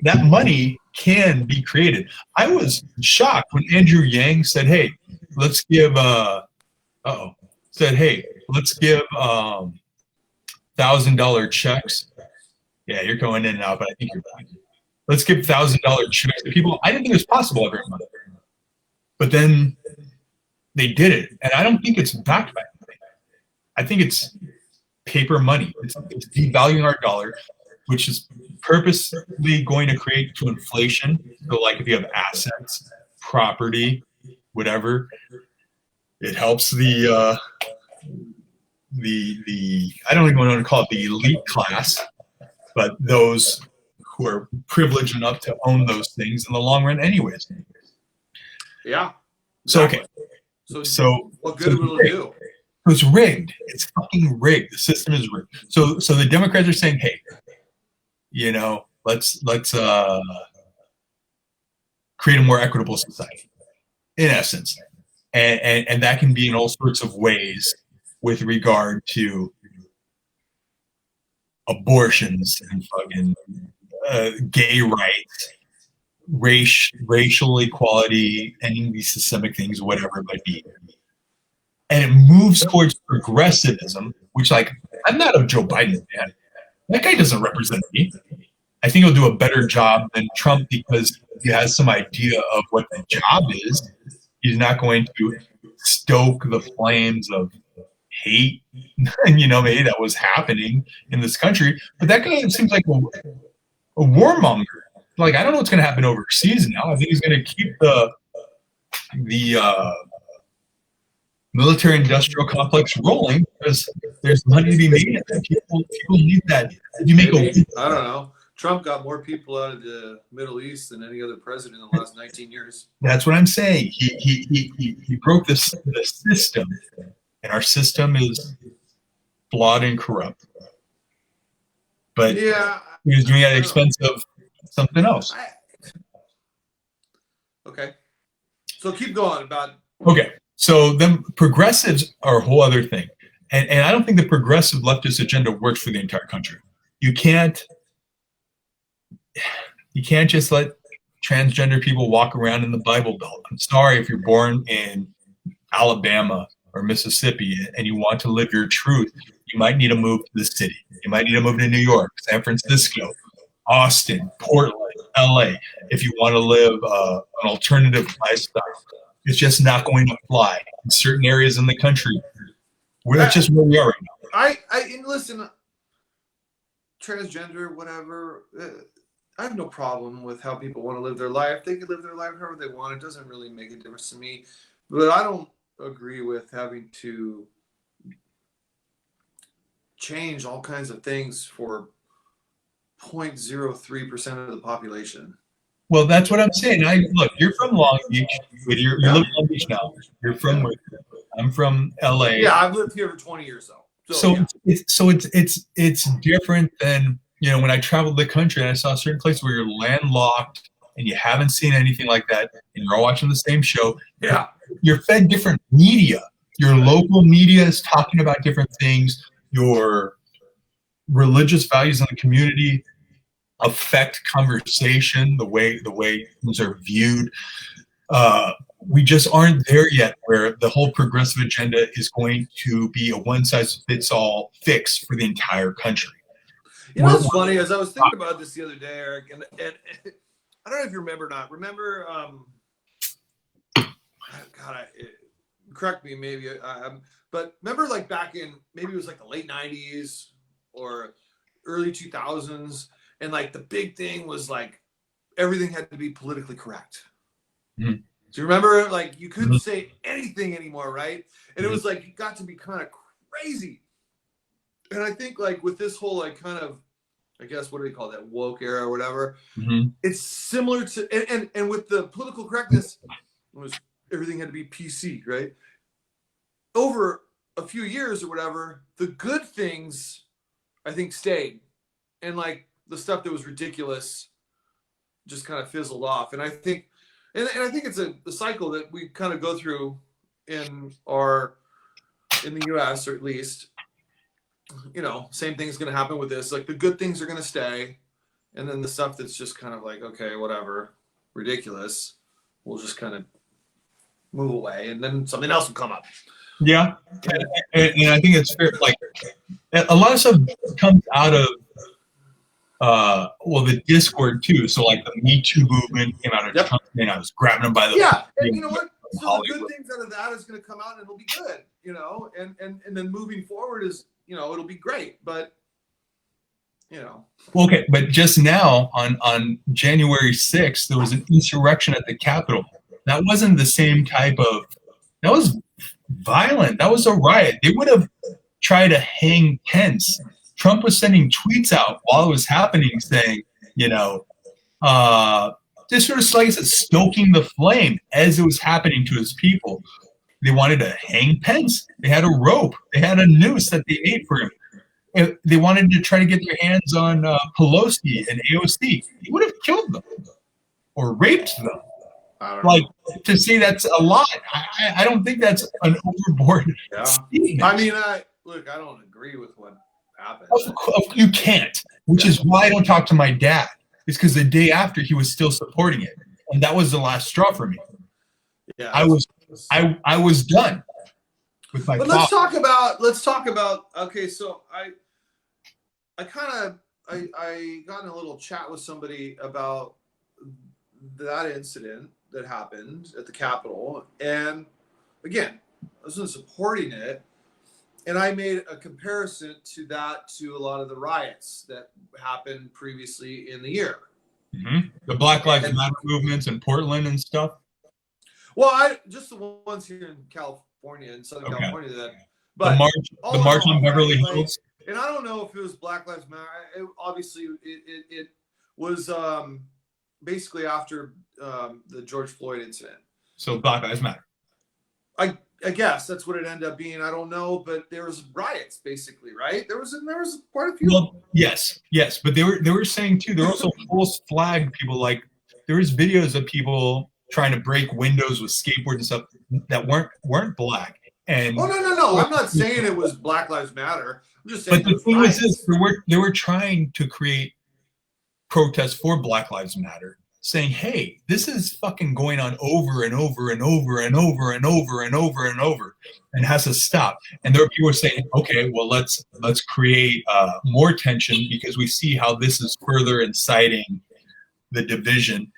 that money can be created. I was shocked when Andrew Yang said, hey, let's give $1,000 checks. Yeah, you're going in and out, but I think you're back. Let's give $1,000 checks to people. I didn't think it was possible every month. But then they did it, and I don't think it's backed by anything. I think it's paper money. It's devaluing our dollar, which is purposely going to create to inflation. So, like if you have assets, property, whatever, it helps the I don't even want to call it the elite class, but those who are privileged enough to own those things in the long run, anyways. Yeah. So okay. So what good will it do? It's rigged. It's fucking rigged. The system is rigged. So the Democrats are saying, hey, you know, let's create a more equitable society, in essence. and that can be in all sorts of ways with regard to abortions and fucking gay rights, racial equality, ending these systemic things, whatever it might be. And it moves towards progressivism, which, like, I'm not a Joe Biden fan. That guy doesn't represent me. I think he'll do a better job than Trump because he has some idea of what the job is. He's not going to stoke the flames of hate, you know, maybe that was happening in this country. But that guy seems like a warmonger. Like, I don't know what's going to happen overseas now. I think he's going to keep the military-industrial complex rolling because there's money to be made. People need that. You make I don't know. Trump got more people out of the Middle East than any other president in the last 19 years. That's what I'm saying. He broke the system, and our system is flawed and corrupt. But yeah, he was doing it at the expense of something else. Okay. So keep going about. Okay. So then progressives are a whole other thing. And I don't think the progressive leftist agenda works for the entire country. You can't just let transgender people walk around in the Bible Belt. I'm sorry if you're born in Alabama or Mississippi and you want to live your truth, you might need to move to the city. You might need to move to New York, San Francisco, Austin, Portland, LA, if you want to live an alternative lifestyle. It's just not going to fly in certain areas in the country. That's just where we are right now. And listen, transgender, whatever. I have no problem with how people want to live their life. They can live their life however they want. It doesn't really make a difference to me. But I don't agree with having to change all kinds of things for 0.03% of the population. Well, that's what I'm saying. Look, you're from Long Beach. You live in Long Beach now. You're from where? I'm from LA. Yeah, I've lived here for 20 years though. So it's different than, you know, when I traveled the country and I saw certain places where you're landlocked and you haven't seen anything like that, and you're all watching the same show. Yeah, you're fed different media. Your local media is talking about different things. Your religious values in the community affect conversation, the way things are viewed. We just aren't there yet where the whole progressive agenda is going to be a one-size-fits-all fix for the entire country. You know what's funny? As I was thinking about this the other day, Eric, and I don't know if you remember or not. Remember, correct me maybe, but remember like back in, maybe it was like the late 90s or early 2000s, and like the big thing was like everything had to be politically correct. Mm-hmm. Do you remember? Like you couldn't say anything anymore, right? And it was like it got to be kind of crazy. And I think like with this whole like kind of, I guess, what do they call that, woke era or whatever? Mm-hmm. It's similar to and with the political correctness, it was everything had to be PC, right? Over a few years or whatever, the good things I think stayed, and like the stuff that was ridiculous just kind of fizzled off. And I think, and I think it's a cycle that we kind of go through in the U.S. or at least, you know, same thing's going to happen with this. Like the good things are going to stay, and then the stuff that's just kind of like, okay, whatever, ridiculous, will just kind of move away, and then something else will come up. Yeah, and I think it's fair. Like a lot of stuff comes out of the Discord too. So like the Me Too movement came out of Trump, and I was grabbing them by the and you know what? So the good things out of that is going to come out, and it'll be good, you know, and then moving forward is, you know, it'll be great, but you know. Okay, but just now on January 6th, there was an insurrection at the Capitol. That wasn't the same type of. That was violent. That was a riot. They would have tried to hang Pence. Trump was sending tweets out while it was happening saying, you know, just sort of like I said, stoking the flame as it was happening to his people. They wanted to hang Pence. They had a rope. They had a noose that they made for him. And they wanted to try to get their hands on Pelosi and AOC. He would have killed them or raped them. I don't Like, know. to see that's a lot. I don't think that's an overboard statement. I mean, look, I don't agree with what happened. You can't, which is why I don't talk to my dad. It's because the day after he was still supporting it, and that was the last straw for me. Yeah, I was done with my. But let's talk about. Okay, so I got in a little chat with somebody about that incident that happened at the Capitol, and again, I wasn't supporting it, and I made a comparison to a lot of the riots that happened previously in the year. Mm-hmm. The Black Lives Matter movements in Portland and stuff. Well, just the ones here in California, in Southern California, but the march on Beverly Hills. And I don't know if it was Black Lives Matter. Obviously, it was basically after the George Floyd incident. So Black Lives Matter. I guess that's what it ended up being. I don't know, but there was riots basically, right? There was quite a few. Well, yes, but they were saying too. There were also false flag people. Like there was videos of people trying to break windows with skateboards and stuff that weren't black. And no. I'm not saying it was Black Lives Matter. I'm just saying. But the thing was this: they were trying to create protests for Black Lives Matter, saying, "Hey, this is fucking going on over and over and over and over and over and over and over, and has to stop." And there were people saying, "Okay, well, let's create more tension because we see how this is further inciting the division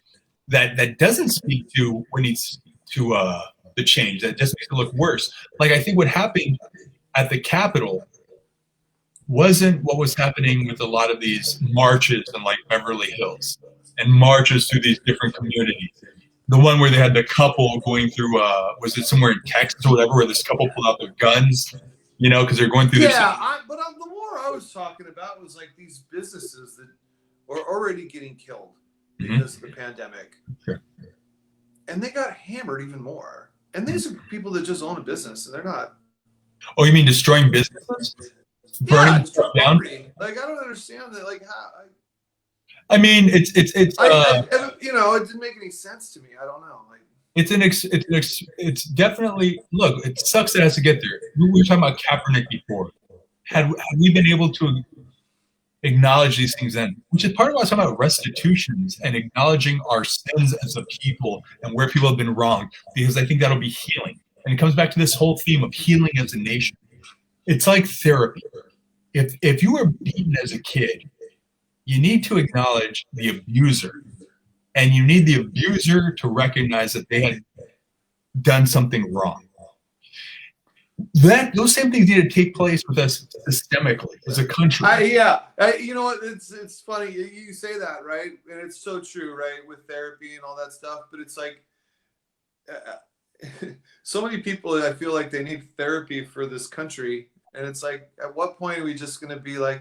that doesn't speak to what needs to the change. That just makes it look worse." Like I think what happened at the Capitol wasn't what was happening with a lot of these marches in like Beverly Hills and marches through these different communities. The one where they had the couple going through, was it somewhere in Texas or whatever, where this couple pulled out their guns, because they're going through this. Yeah, but the war I was talking about was like these businesses that are already getting killed because of the pandemic. Sure. And they got hammered even more. And these are people that just own a business and they're not. Oh, you mean destroying businesses? Burning stuff down? Like, I don't understand that. Like, how? I mean, it's it didn't make any sense to me. I don't know. Like, it's definitely, look, it sucks that it has to get there. We were talking about Kaepernick before. Had we been able to acknowledge these things then, which is part of what I was talking about restitutions and acknowledging our sins as a people and where people have been wronged, because I think that'll be healing. And it comes back to this whole theme of healing as a nation. It's like therapy. If you were beaten as a kid, you need to acknowledge the abuser, and you need the abuser to recognize that they had done something wrong. Those same things need to take place with us systemically as a country. You know what? It's funny you say that, right? And it's so true, right? With therapy and all that stuff. But it's like so many people, I feel like they need therapy for this country, and it's like, at what point are we just going to be like,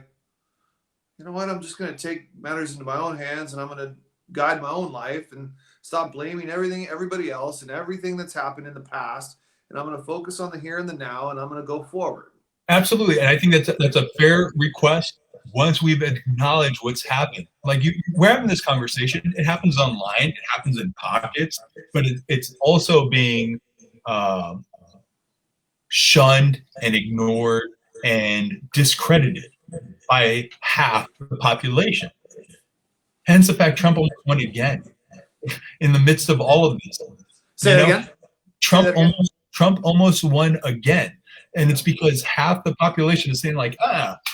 you know what? I'm just going to take matters into my own hands, and I'm going to guide my own life and stop blaming everybody else, and everything that's happened in the past. And I'm going to focus on the here and the now, and I'm going to go forward. Absolutely. And I think that's a fair request once we've acknowledged what's happened. Like we're having this conversation. It happens online. It happens in pockets. But it's also being shunned and ignored and discredited by half the population. Hence the fact Trump almost won again in the midst of all of this. Say that again? Trump almost won again, and it's because half the population is saying like,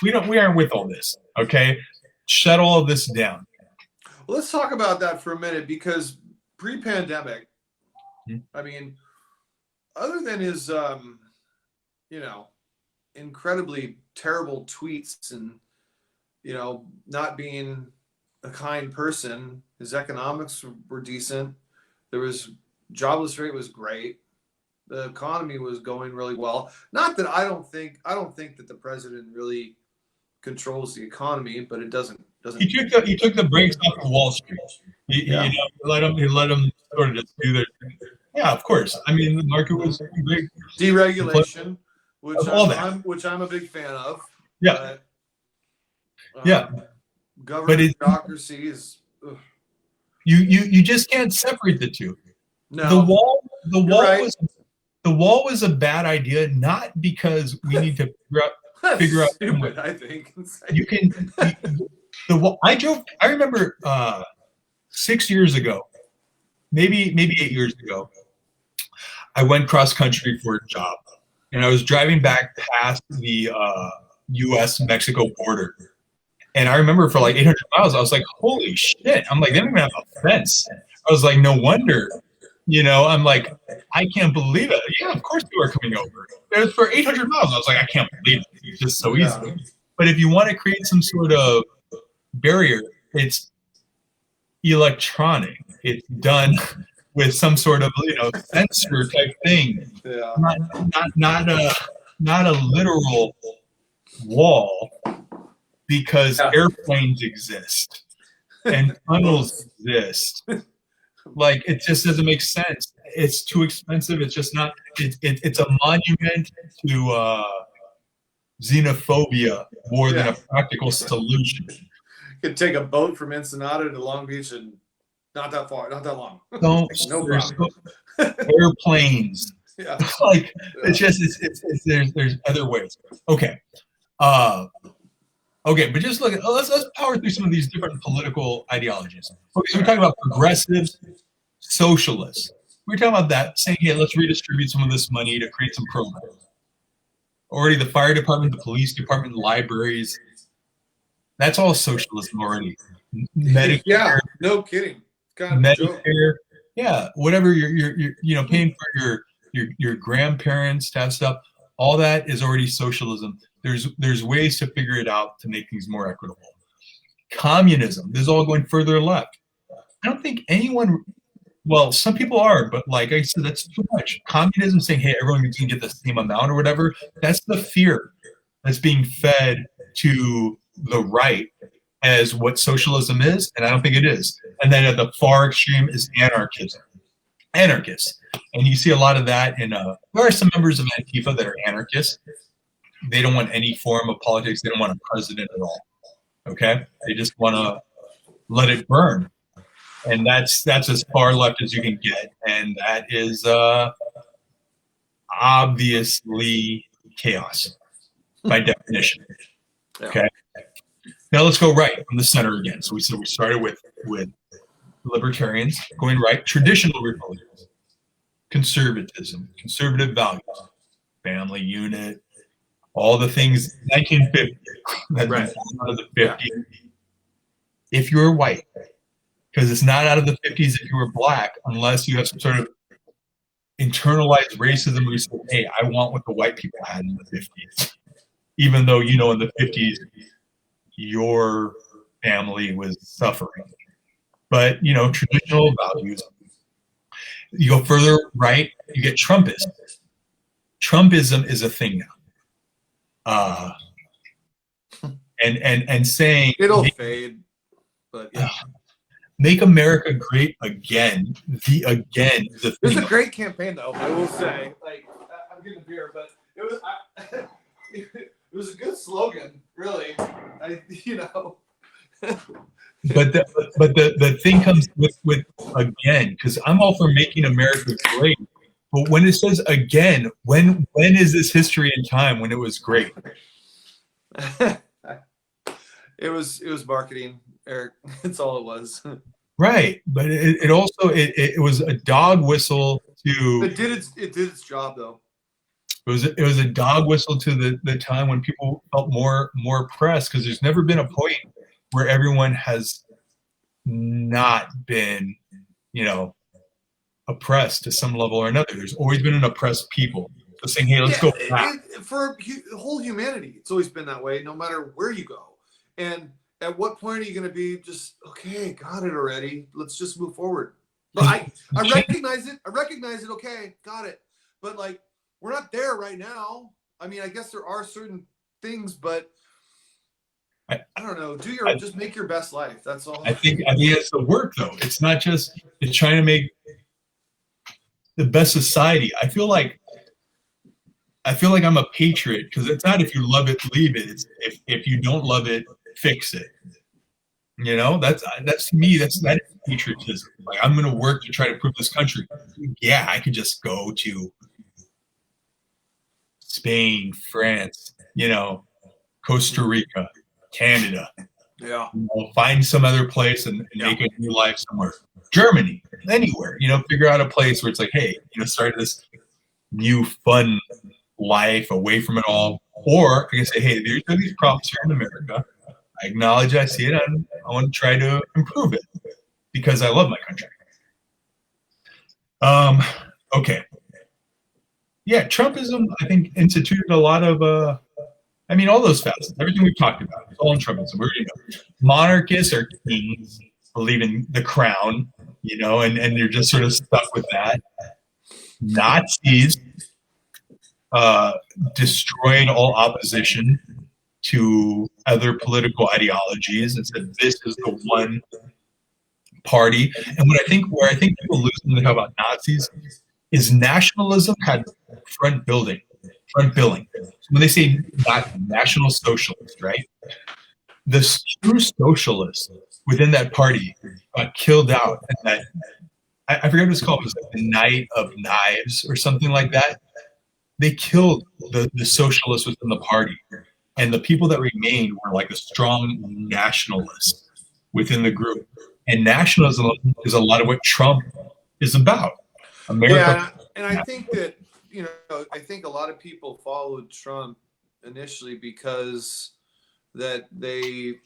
we aren't with all this. Okay, shut all of this down. Well, let's talk about that for a minute, because pre-pandemic, I mean, other than his, incredibly terrible tweets and, not being a kind person, his economics were decent. There was jobless rate was great. The economy was going really well. Not that I don't think that the president really controls the economy, but it doesn't. He took the brakes off of Wall Street. He let them sort of just do their thing. Yeah, of course. I mean, the market was big. Deregulation, which I'm a big fan of. Yeah. Government bureaucracy is. You just can't separate the two. No, the wall right. was a bad idea, not because we need to figure out stupid. I think you can. The wall. I remember 6 years ago, maybe 8 years ago. I went cross country for a job, and I was driving back past the U.S.-Mexico border. And I remember for like 800 miles, I was like, holy shit. I'm like, they don't even have a fence. I was like, no wonder. I'm like, I can't believe it. Yeah, of course people are coming over. It was for 800 miles. I was like, I can't believe it. It's just so easy. But if you want to create some sort of barrier, it's electronic. It's done with some sort of sensor type thing. Yeah. Not a literal wall, because airplanes exist and tunnels exist. Like, it just doesn't make sense. It's too expensive. It's just not. It's a monument to xenophobia more than a practical solution. You could take a boat from Ensenada to Long Beach and not that far, not that long. No problem. Airplanes. Yeah. Like, it's just there's other ways. Okay. Okay, but just look at let's power through some of these different political ideologies. Okay, so we're talking about progressives, socialists. We're talking about that, saying, hey, let's redistribute some of this money to create some programs. Already the fire department, the police department, libraries, that's all socialism already. Medicare. Yeah, no kidding. God, Medicare. Yeah, whatever you're paying for your grandparents to have stuff, all that is already socialism. There's ways to figure it out to make things more equitable. Communism, this is all going further left. I don't think anyone, well, some people are, but like I said, that's too much. Communism saying, hey, everyone can get the same amount or whatever, that's the fear that's being fed to the right as what socialism is, and I don't think it is. And then at the far extreme is anarchism. Anarchists. And you see a lot of that in, there are some members of Antifa that are anarchists. They don't want any form of politics. They don't want a president at all. Okay? They just want to let it burn. And that's as far left as you can get. And that is obviously chaos by definition. Okay? Now let's go right from the center again. So we said we started with libertarians, going right, traditional Republicans, conservatism, conservative values, family unit, all the things 1950 right out of the 50s. If you're white, because it's not out of the 50s if you were black, unless you have some sort of internalized racism where you say, hey, I want what the white people had in the 50s, even though in the 50s your family was suffering. But traditional values. You go further right, you get Trumpism. Trumpism is a thing now. And saying it'll fade, but yeah. Make America great again. The was a great campaign, though. I will say, like, I'm getting a beer, but it was a good slogan, really. But the thing comes with again, because I'm all for making America great. But when it says again, when is this history in time when it was great? It was marketing, Eric. That's all it was. Right, but it also was a dog whistle to. It did its job, though. It was a dog whistle to the time when people felt more oppressed, because there's never been a point where everyone has not been, oppressed to some level or another. There's always been an oppressed people. So saying, hey, let's go back. For whole humanity, it's always been that way, no matter where you go. And at what point are you going to be just, okay, got it already. Let's just move forward. But I recognize it. I recognize it. Okay, got it. But like, we're not there right now. I mean, I guess there are certain things, but I don't know. Just make your best life. That's all. I think it's the work, though. It's not just it's trying to make the best society. I feel like I'm a patriot, because it's not if you love it, leave it. It's if you don't love it, fix it. You know, that's to me, that is patriotism. Like, I'm going to work to try to prove this country. Yeah, I could just go to Spain, France, you know, Costa Rica, Canada. Yeah. You know, find some other place and make a new life somewhere. Germany, anywhere. You know, figure out a place where it's like, hey, you know, start this new fun life away from it all. Or I can say, hey, there's these problems here in America. I acknowledge I see it, and I want to try to improve it because I love my country. Okay. Yeah, Trumpism, I think, instituted a lot of, I mean, all those facets, everything we've talked about, it's all in Trumpism. We already know. Monarchists or kings believe in the crown, you know, and you're just sort of stuck with that. Nazis destroyed all opposition to other political ideologies and said this is the one party. And where I think people lose when they talk about Nazis is nationalism had front billing. So when they say national socialist, right? The true socialists within that party got killed out, and that I forget what it's called. It was like the Night of Knives or something like that. They killed the socialists within the party. And the people that remained were like a strong nationalist within the group. And nationalism is a lot of what Trump is about. America. Yeah, and I think that, you know, I think a lot of people followed Trump initially because that they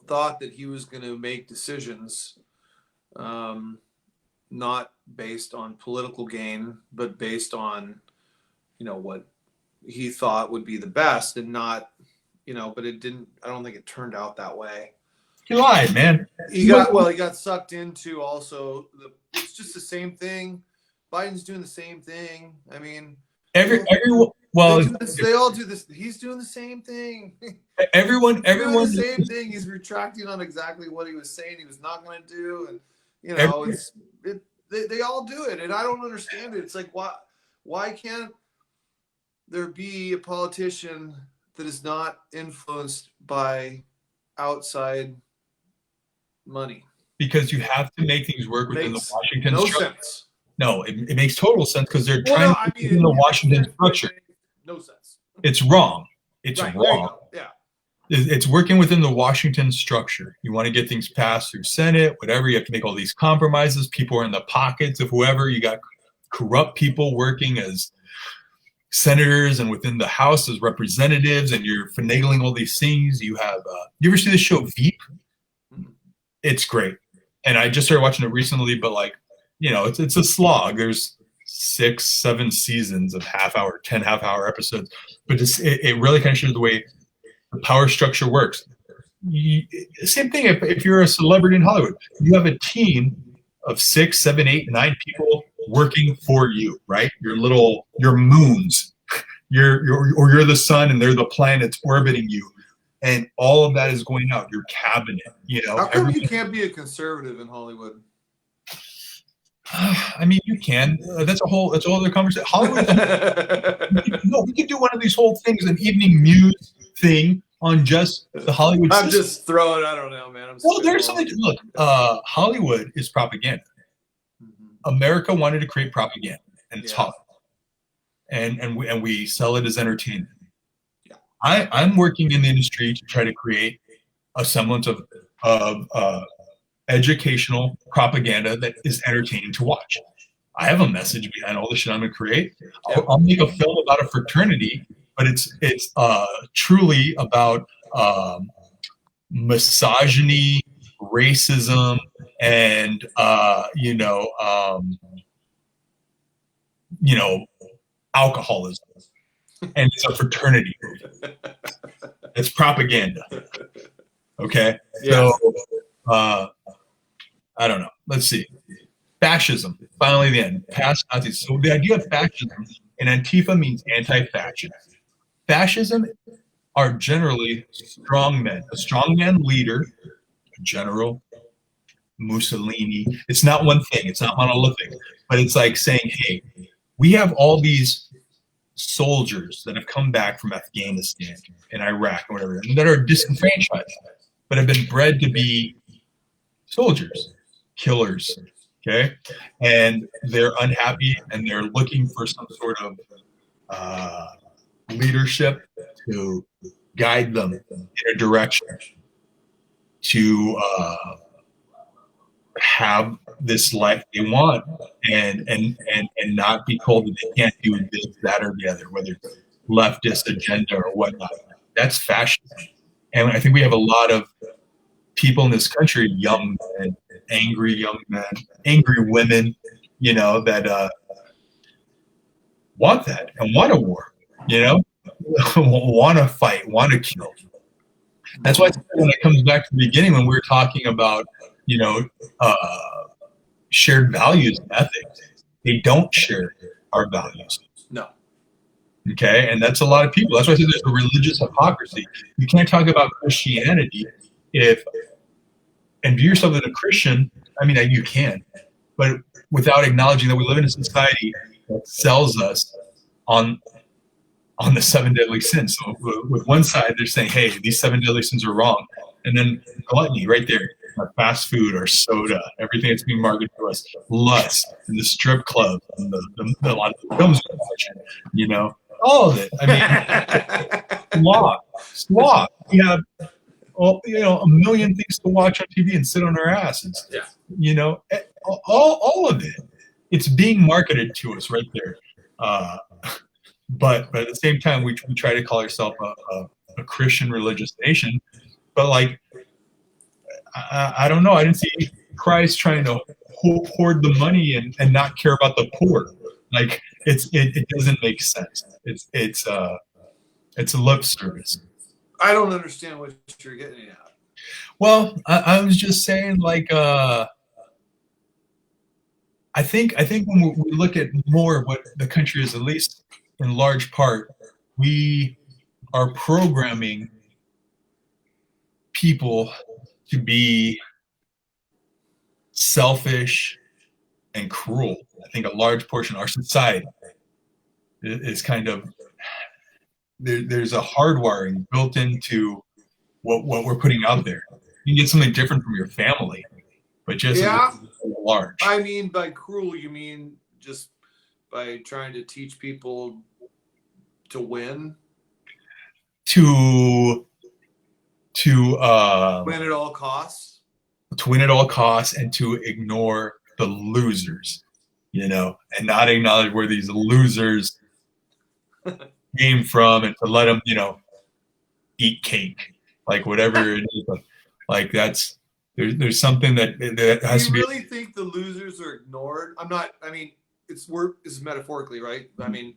thought that he was going to make decisions not based on political gain, but based on, you know, what he thought would be the best, and not, you know, but it didn't, I don't think it turned out that way. He lied, man. He got sucked into also it's just the same thing. Biden's doing the same thing. I mean, everyone, they all do this. He's doing the same thing. Everyone doing the same thing. He's retracting on exactly what he was saying he was not going to do, and you know, they all do it, and I don't understand it. It's like, why can't there be a politician that is not influenced by outside money? Because you have to make things work within the Washington structure. Sense. No, it makes total sense because they're trying to within the Washington structure. No sense. It's wrong. It's right, wrong. Yeah. It's working within the Washington structure. You want to get things passed through Senate, whatever. You have to make all these compromises. People are in the pockets of whoever. You got corrupt people working as senators and within the House as representatives, and you're finagling all these things. You have you ever see the show Veep? It's great, and I just started watching it recently. But like, you know, it's a slog. There's 6-7 seasons of half-hour episodes, but it really kind of shows the way the power structure works. Same thing if you're a celebrity in Hollywood, you have a team of 6, 7, 8, 9 people working for you, right? Your moons, you're the sun and they're the planets orbiting you, and all of that is going out. Your cabinet, you know. How come you can't be a conservative in Hollywood? I mean, you can. That's a whole other conversation. Hollywood. We could do one of these whole things, an evening Muse thing on just the Hollywood. I'm just throwing. I don't know, man. There's something. Look, Hollywood is propaganda. America wanted to create propaganda, and it's Hollywood, and we sell it as entertainment. Yeah. I'm working in the industry to try to create a semblance of educational propaganda that is entertaining to watch. I have a message behind all the shit I'm gonna create. I'll make a film about a fraternity, but it's truly about misogyny, racism, and alcoholism. And it's a fraternity movie. It's propaganda. Okay? Yeah. So I don't know. Let's see. Fascism. Finally, the end. Past Nazis. So the idea of fascism in Antifa means anti-fascist. Fascism are generally strong men. A strongman leader, a general, Mussolini. It's not one thing. It's not monolithic. But it's like saying, hey, we have all these soldiers that have come back from Afghanistan and Iraq or whatever, and that are disenfranchised. but have been bred to be soldiers, killers. Okay, and they're unhappy and they're looking for some sort of leadership to guide them in a direction to have this life they want and not be told that they can't do this, that, or the other, whether it's leftist agenda or whatnot. That's fascism. And I think we have a lot of people in this country, young men, angry women, you know, that want that and want a war, you know, want to fight, want to kill. That's why when it comes back to the beginning, when we were talking about, you know, shared values and ethics, they don't share our values. No. Okay, and that's a lot of people. That's why I say there's a religious hypocrisy. You can't talk about Christianity and view yourself as a Christian. I mean, you can, but without acknowledging that we live in a society that sells us on the 7 deadly sins. So with one side, they're saying, hey, these 7 deadly sins are wrong. And then gluttony right there, our fast food, our soda, everything that's being marketed to us, lust, and the strip club, and a lot of the films we're watching, you know, all of it. I mean, sloth. We have, you know, a million things to watch on TV and sit on our asses. Yeah. You know, all of it. It's being marketed to us right there. But at the same time, we try to call ourselves a Christian religious nation. But like, I don't know. I didn't see Christ trying to hoard the money and not care about the poor. Like it doesn't make sense. It's a lip service. I don't understand what you're getting at. Well, I was just saying, like, I think when we look at more what the country is, at least in large part, we are programming people to be selfish and cruel. I think a large portion of our society is kind of there's a hardwiring built into what we're putting out there. You can get something different from your family, but just large. I mean, by cruel, you mean just by trying to teach people to win? To win at all costs? To win at all costs and to ignore the losers, you know, and not acknowledge where these losers came from and to let them, you know, eat cake, like whatever it is. Like that's there's something that has to be. Do you really think the losers are ignored? I'm not. I mean, it's metaphorically, right? I mean,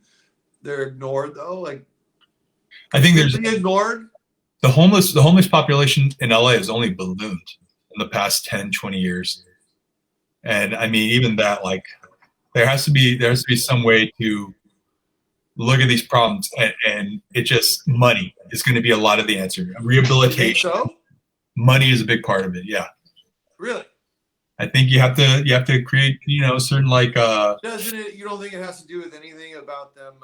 they're ignored though. Like, I think there's ignored. The homeless population in LA has only ballooned in the past 10, 20 years, and I mean, even that, like, there has to be some way to look at these problems, and it just money is going to be a lot of the answer. Rehabilitation. You think so? Money is a big part of it. Yeah. Really? I think you have to create, you know, certain like. Doesn't it? You don't think it has to do with anything about them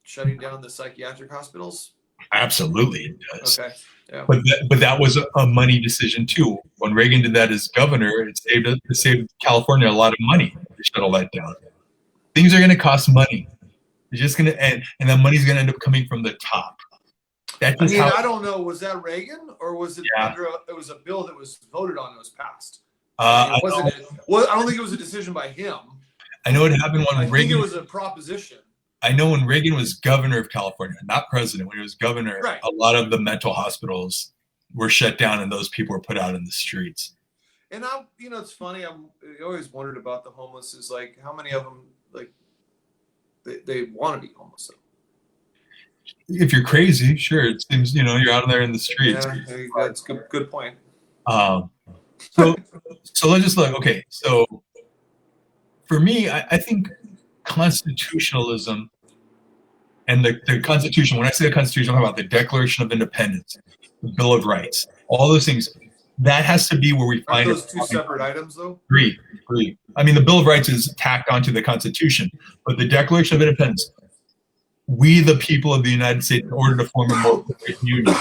shutting down the psychiatric hospitals? Absolutely, it does. Okay. Yeah. But that was a money decision too. When Reagan did that as governor, it saved California a lot of money to shut all that down. Things are going to cost money. It's just going to end, and that money's going to end up coming from the top. I don't know. Was that Reagan or was it it was a bill that was voted on and was passed? I don't think it was a decision by him. I know it happened when Reagan. I think it was a proposition. I know when Reagan was governor of California, not president, when he was governor, right, a lot of the mental hospitals were shut down and those people were put out in the streets. And it's funny. I always wondered about the homeless. Is like how many of them like they want to be homeless though. If you're crazy, sure. It seems, you know, you're out there in the streets. Yeah, that's good point. So let's just look. Okay, so for me, I think constitutionalism and the Constitution. When I say the Constitution, I'm talking about the Declaration of Independence, the Bill of Rights, all those things. That has to be where we find those two separate items, though. Three. I mean, the Bill of Rights is tacked onto the Constitution, but the Declaration of Independence. We, the people of the United States, in order to form a more perfect union,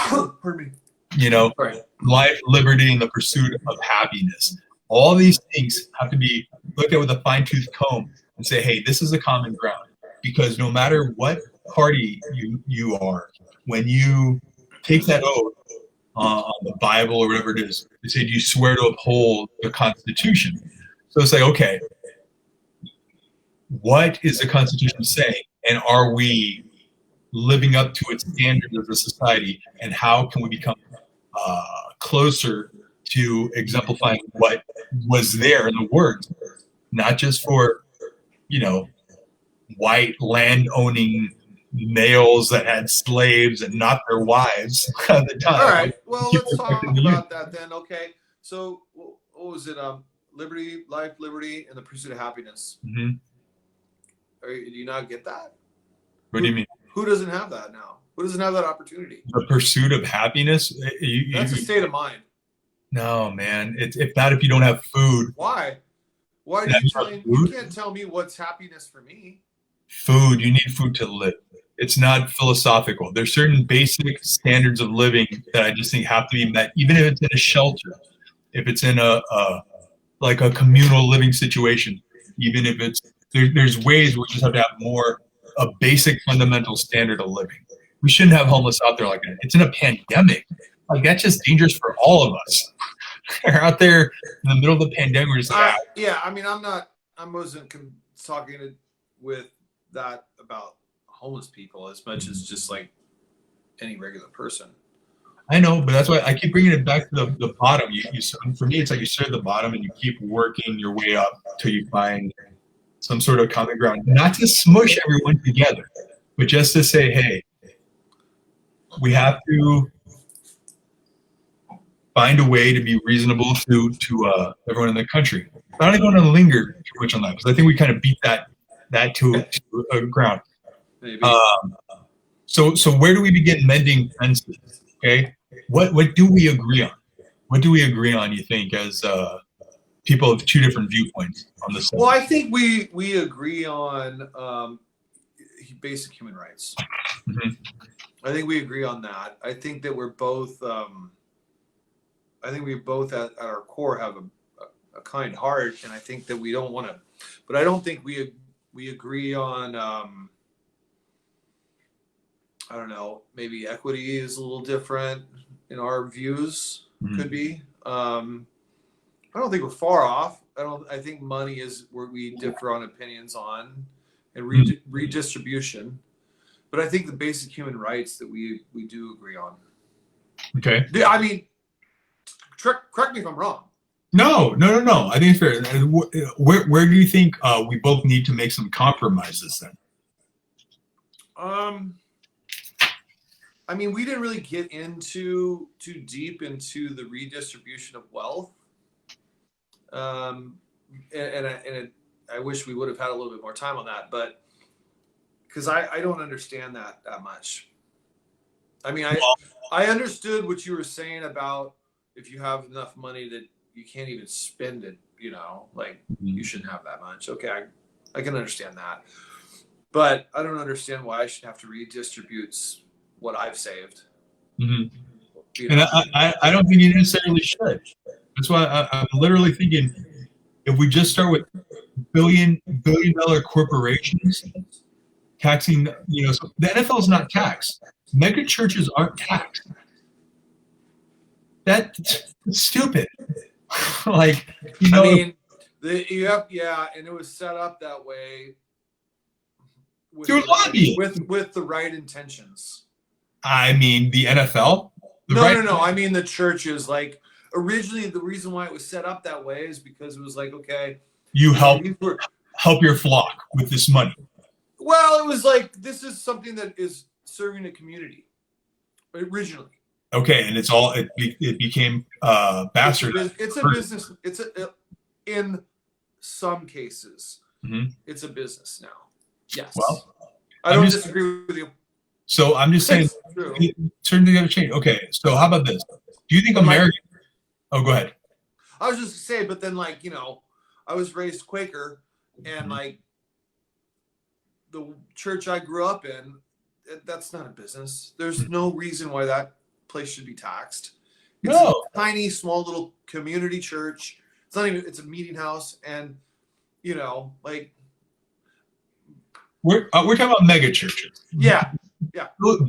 you know, Right. life, liberty, and the pursuit of happiness. All these things have to be looked at with a fine-tooth comb and say, hey, this is a common ground. Because no matter what party you are, when you take that oath on the Bible or whatever it is, they say you swear to uphold the Constitution. So it's like, okay, what is the Constitution saying? And are we living up to its standards as a society? And how can we become closer to exemplifying what was there in the words, not just for, you know, white land owning males that had slaves and not their wives at the time. All right. Well, let's talk about that then. Okay. So what was it? Liberty, life, liberty, and the pursuit of happiness. Mm-hmm. Do you not get that? What do you mean? Who doesn't have that now? Who doesn't have that opportunity? The pursuit of happiness? That's a state of mind. No, man. It's if not if you don't have food. Why? Why do you can't tell me what's happiness for me? Food. You need food to live. It's not philosophical. There's certain basic standards of living that I just think have to be met, even if it's in a shelter, if it's in a communal living situation, even if it's there's ways we just have to have more a basic fundamental standard of living. We shouldn't have homeless out there like that. It's in a pandemic. Like that's just dangerous for all of us. They're out there in the middle of the pandemic. We're just like, yeah. I mean, I wasn't talking with that about homeless people as much as just like any regular person. I know, but that's why I keep bringing it back to the bottom. For me, it's like you start at the bottom and you keep working your way up till you find some sort of common ground. Not to smush everyone together, but just to say, hey, we have to find a way to be reasonable to everyone in the country. I don't want to linger too much on that because I think we kind of beat that to a ground. Maybe. So where do we begin mending fences? Okay, what do we agree on? What do we agree on? You think as people of two different viewpoints on this? Well, I think we agree on basic human rights. Mm-hmm. I think we agree on that. I think that we're both. I think we both at our core have a kind heart, and I think that we don't want to. But I don't think we agree on. I don't know. Maybe equity is a little different in our views. Mm-hmm. Could be. I don't think we're far off. I think money is where we differ on opinions on, and redistribution. But I think the basic human rights that we do agree on. Okay. I mean, correct me if I'm wrong. No. I think it's fair. Where do you think we both need to make some compromises then? I mean, we didn't really get too deep into the redistribution of wealth. And I wish we would have had a little bit more time on that, but because I don't understand that much. I mean, I understood what you were saying about if you have enough money that you can't even spend it, like you shouldn't have that much. Okay, I can understand that. But I don't understand why I should have to redistribute what I've saved. Mm-hmm. And I don't think you necessarily should. That's why I'm literally thinking if we just start with billion dollar corporations taxing, so the NFL is not taxed. Mega churches aren't taxed. That's stupid. Like, I mean, and it was set up that way with the right intentions. I mean, the NFL. No. I mean, the churches. Like originally, the reason why it was set up that way is because it was like, okay, you help your flock with this money. Well, it was like this is something that is serving the community originally. Okay, and it became bastardized. It's a business. In some cases, it's a business now. Yes. Well, I don't disagree with you. So I'm just saying, certain things have changed. Okay, so how about this? Do you think America? Oh, go ahead. I was just saying, but then I was raised Quaker, and the church I grew up in, that's not a business. There's no reason why that place should be taxed. It's No. a tiny, small little community church. It's not even. It's a meeting house, and like We're talking about mega churches. yeah.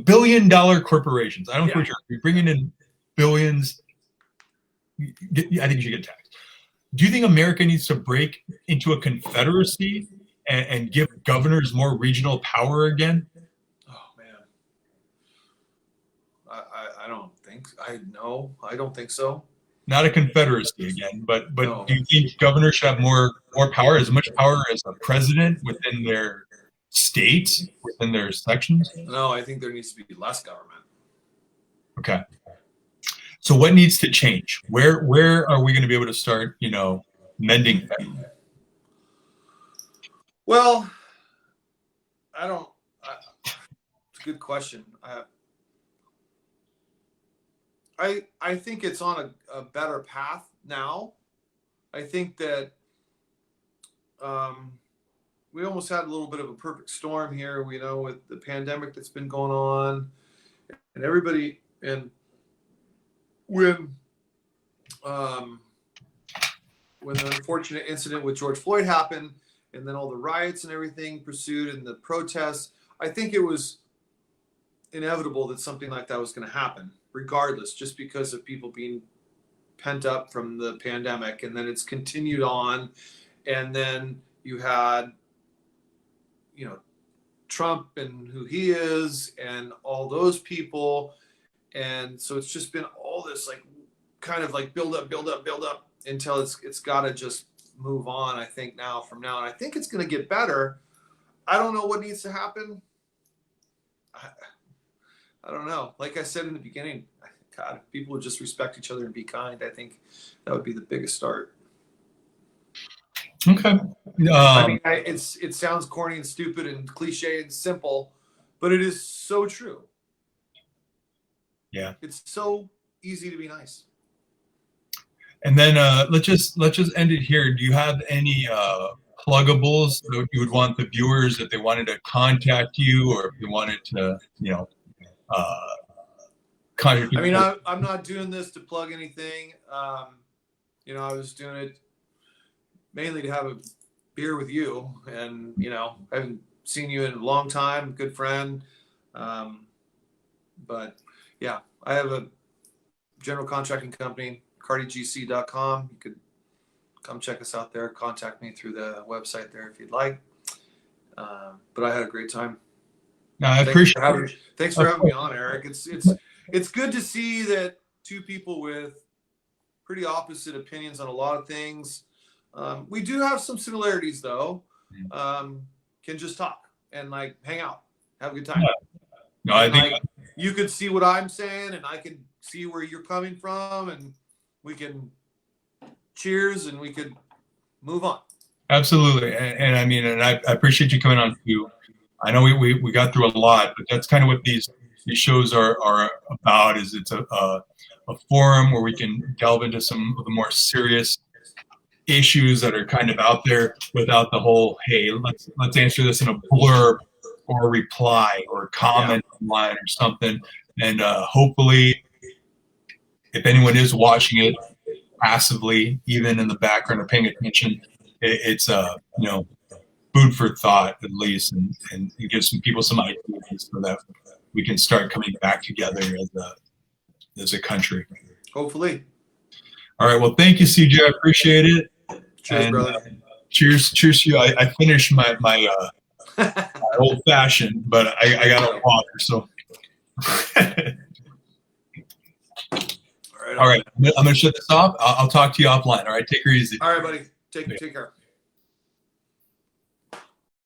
Billion-dollar corporations. I don't care. Yeah. You're bringing in billions. I think you should get taxed. Do you think America needs to break into a confederacy and give governors more regional power again? Oh man, I don't think I don't think so. Not a confederacy again, but No. do you think governors should have more power, as much power as a president within their state, within their sections? No, I think there needs to be less government. Okay. So what needs to change? Where are we going to be able to start, mending things? Well, it's a good question. I think it's on a better path now. I think that we almost had a little bit of a perfect storm here, with the pandemic that's been going on, and everybody, and when the unfortunate incident with George Floyd happened, and then all the riots and everything pursued and the protests, I think it was inevitable that something like that was going to happen, regardless, just because of people being pent up from the pandemic. And then it's continued on. And then you had, Trump and who he is and all those people. And so it's just been all this kind of build up until it's got to just move on, I think, from now. And I think it's going to get better. I don't know what needs to happen. I don't know. Like I said in the beginning, God, if people would just respect each other and be kind, I think that would be the biggest start. Okay. I mean, it sounds corny and stupid and cliche and simple, but it is so true. Yeah. It's so easy to be nice. And then let's just end it here. Do you have any pluggables that you would want the viewers, if they wanted to contact you, or if you wanted to, contact you? I mean, I'm not doing this to plug anything. I was doing it mainly to have a beer with you, and I haven't seen you in a long time. Good friend, but yeah, I have a general contracting company, cardygc.com. You could come check us out there. Contact me through the website there if you'd like. But I had a great time. No, I appreciate it. Thanks for having me on, Eric. It's good to see that two people with pretty opposite opinions on a lot of things. We do have some similarities, though. Can just talk and hang out, have a good time. No, I think you could see what I'm saying, and I could see where you're coming from, and we can cheers and we could move on. Absolutely. And I mean, and I appreciate you coming on too. I know we got through a lot, but that's kind of what these shows are about. Is it's a forum where we can delve into some of the more serious issues that are kind of out there without the whole, hey, let's answer this in a blurb or a reply or a comment online or something. And hopefully, if anyone is watching it passively, even in the background or paying attention, it's food for thought at least, and it gives some people some ideas so that we can start coming back together as a country. Hopefully. All right. Well, thank you, CJ. I appreciate it. Cheers, brother. Cheers to you. I finished my old fashioned, but I got a water. So. All right. I'm gonna shut this off. I'll talk to you offline. All right. Take her easy. All right, buddy. Take care.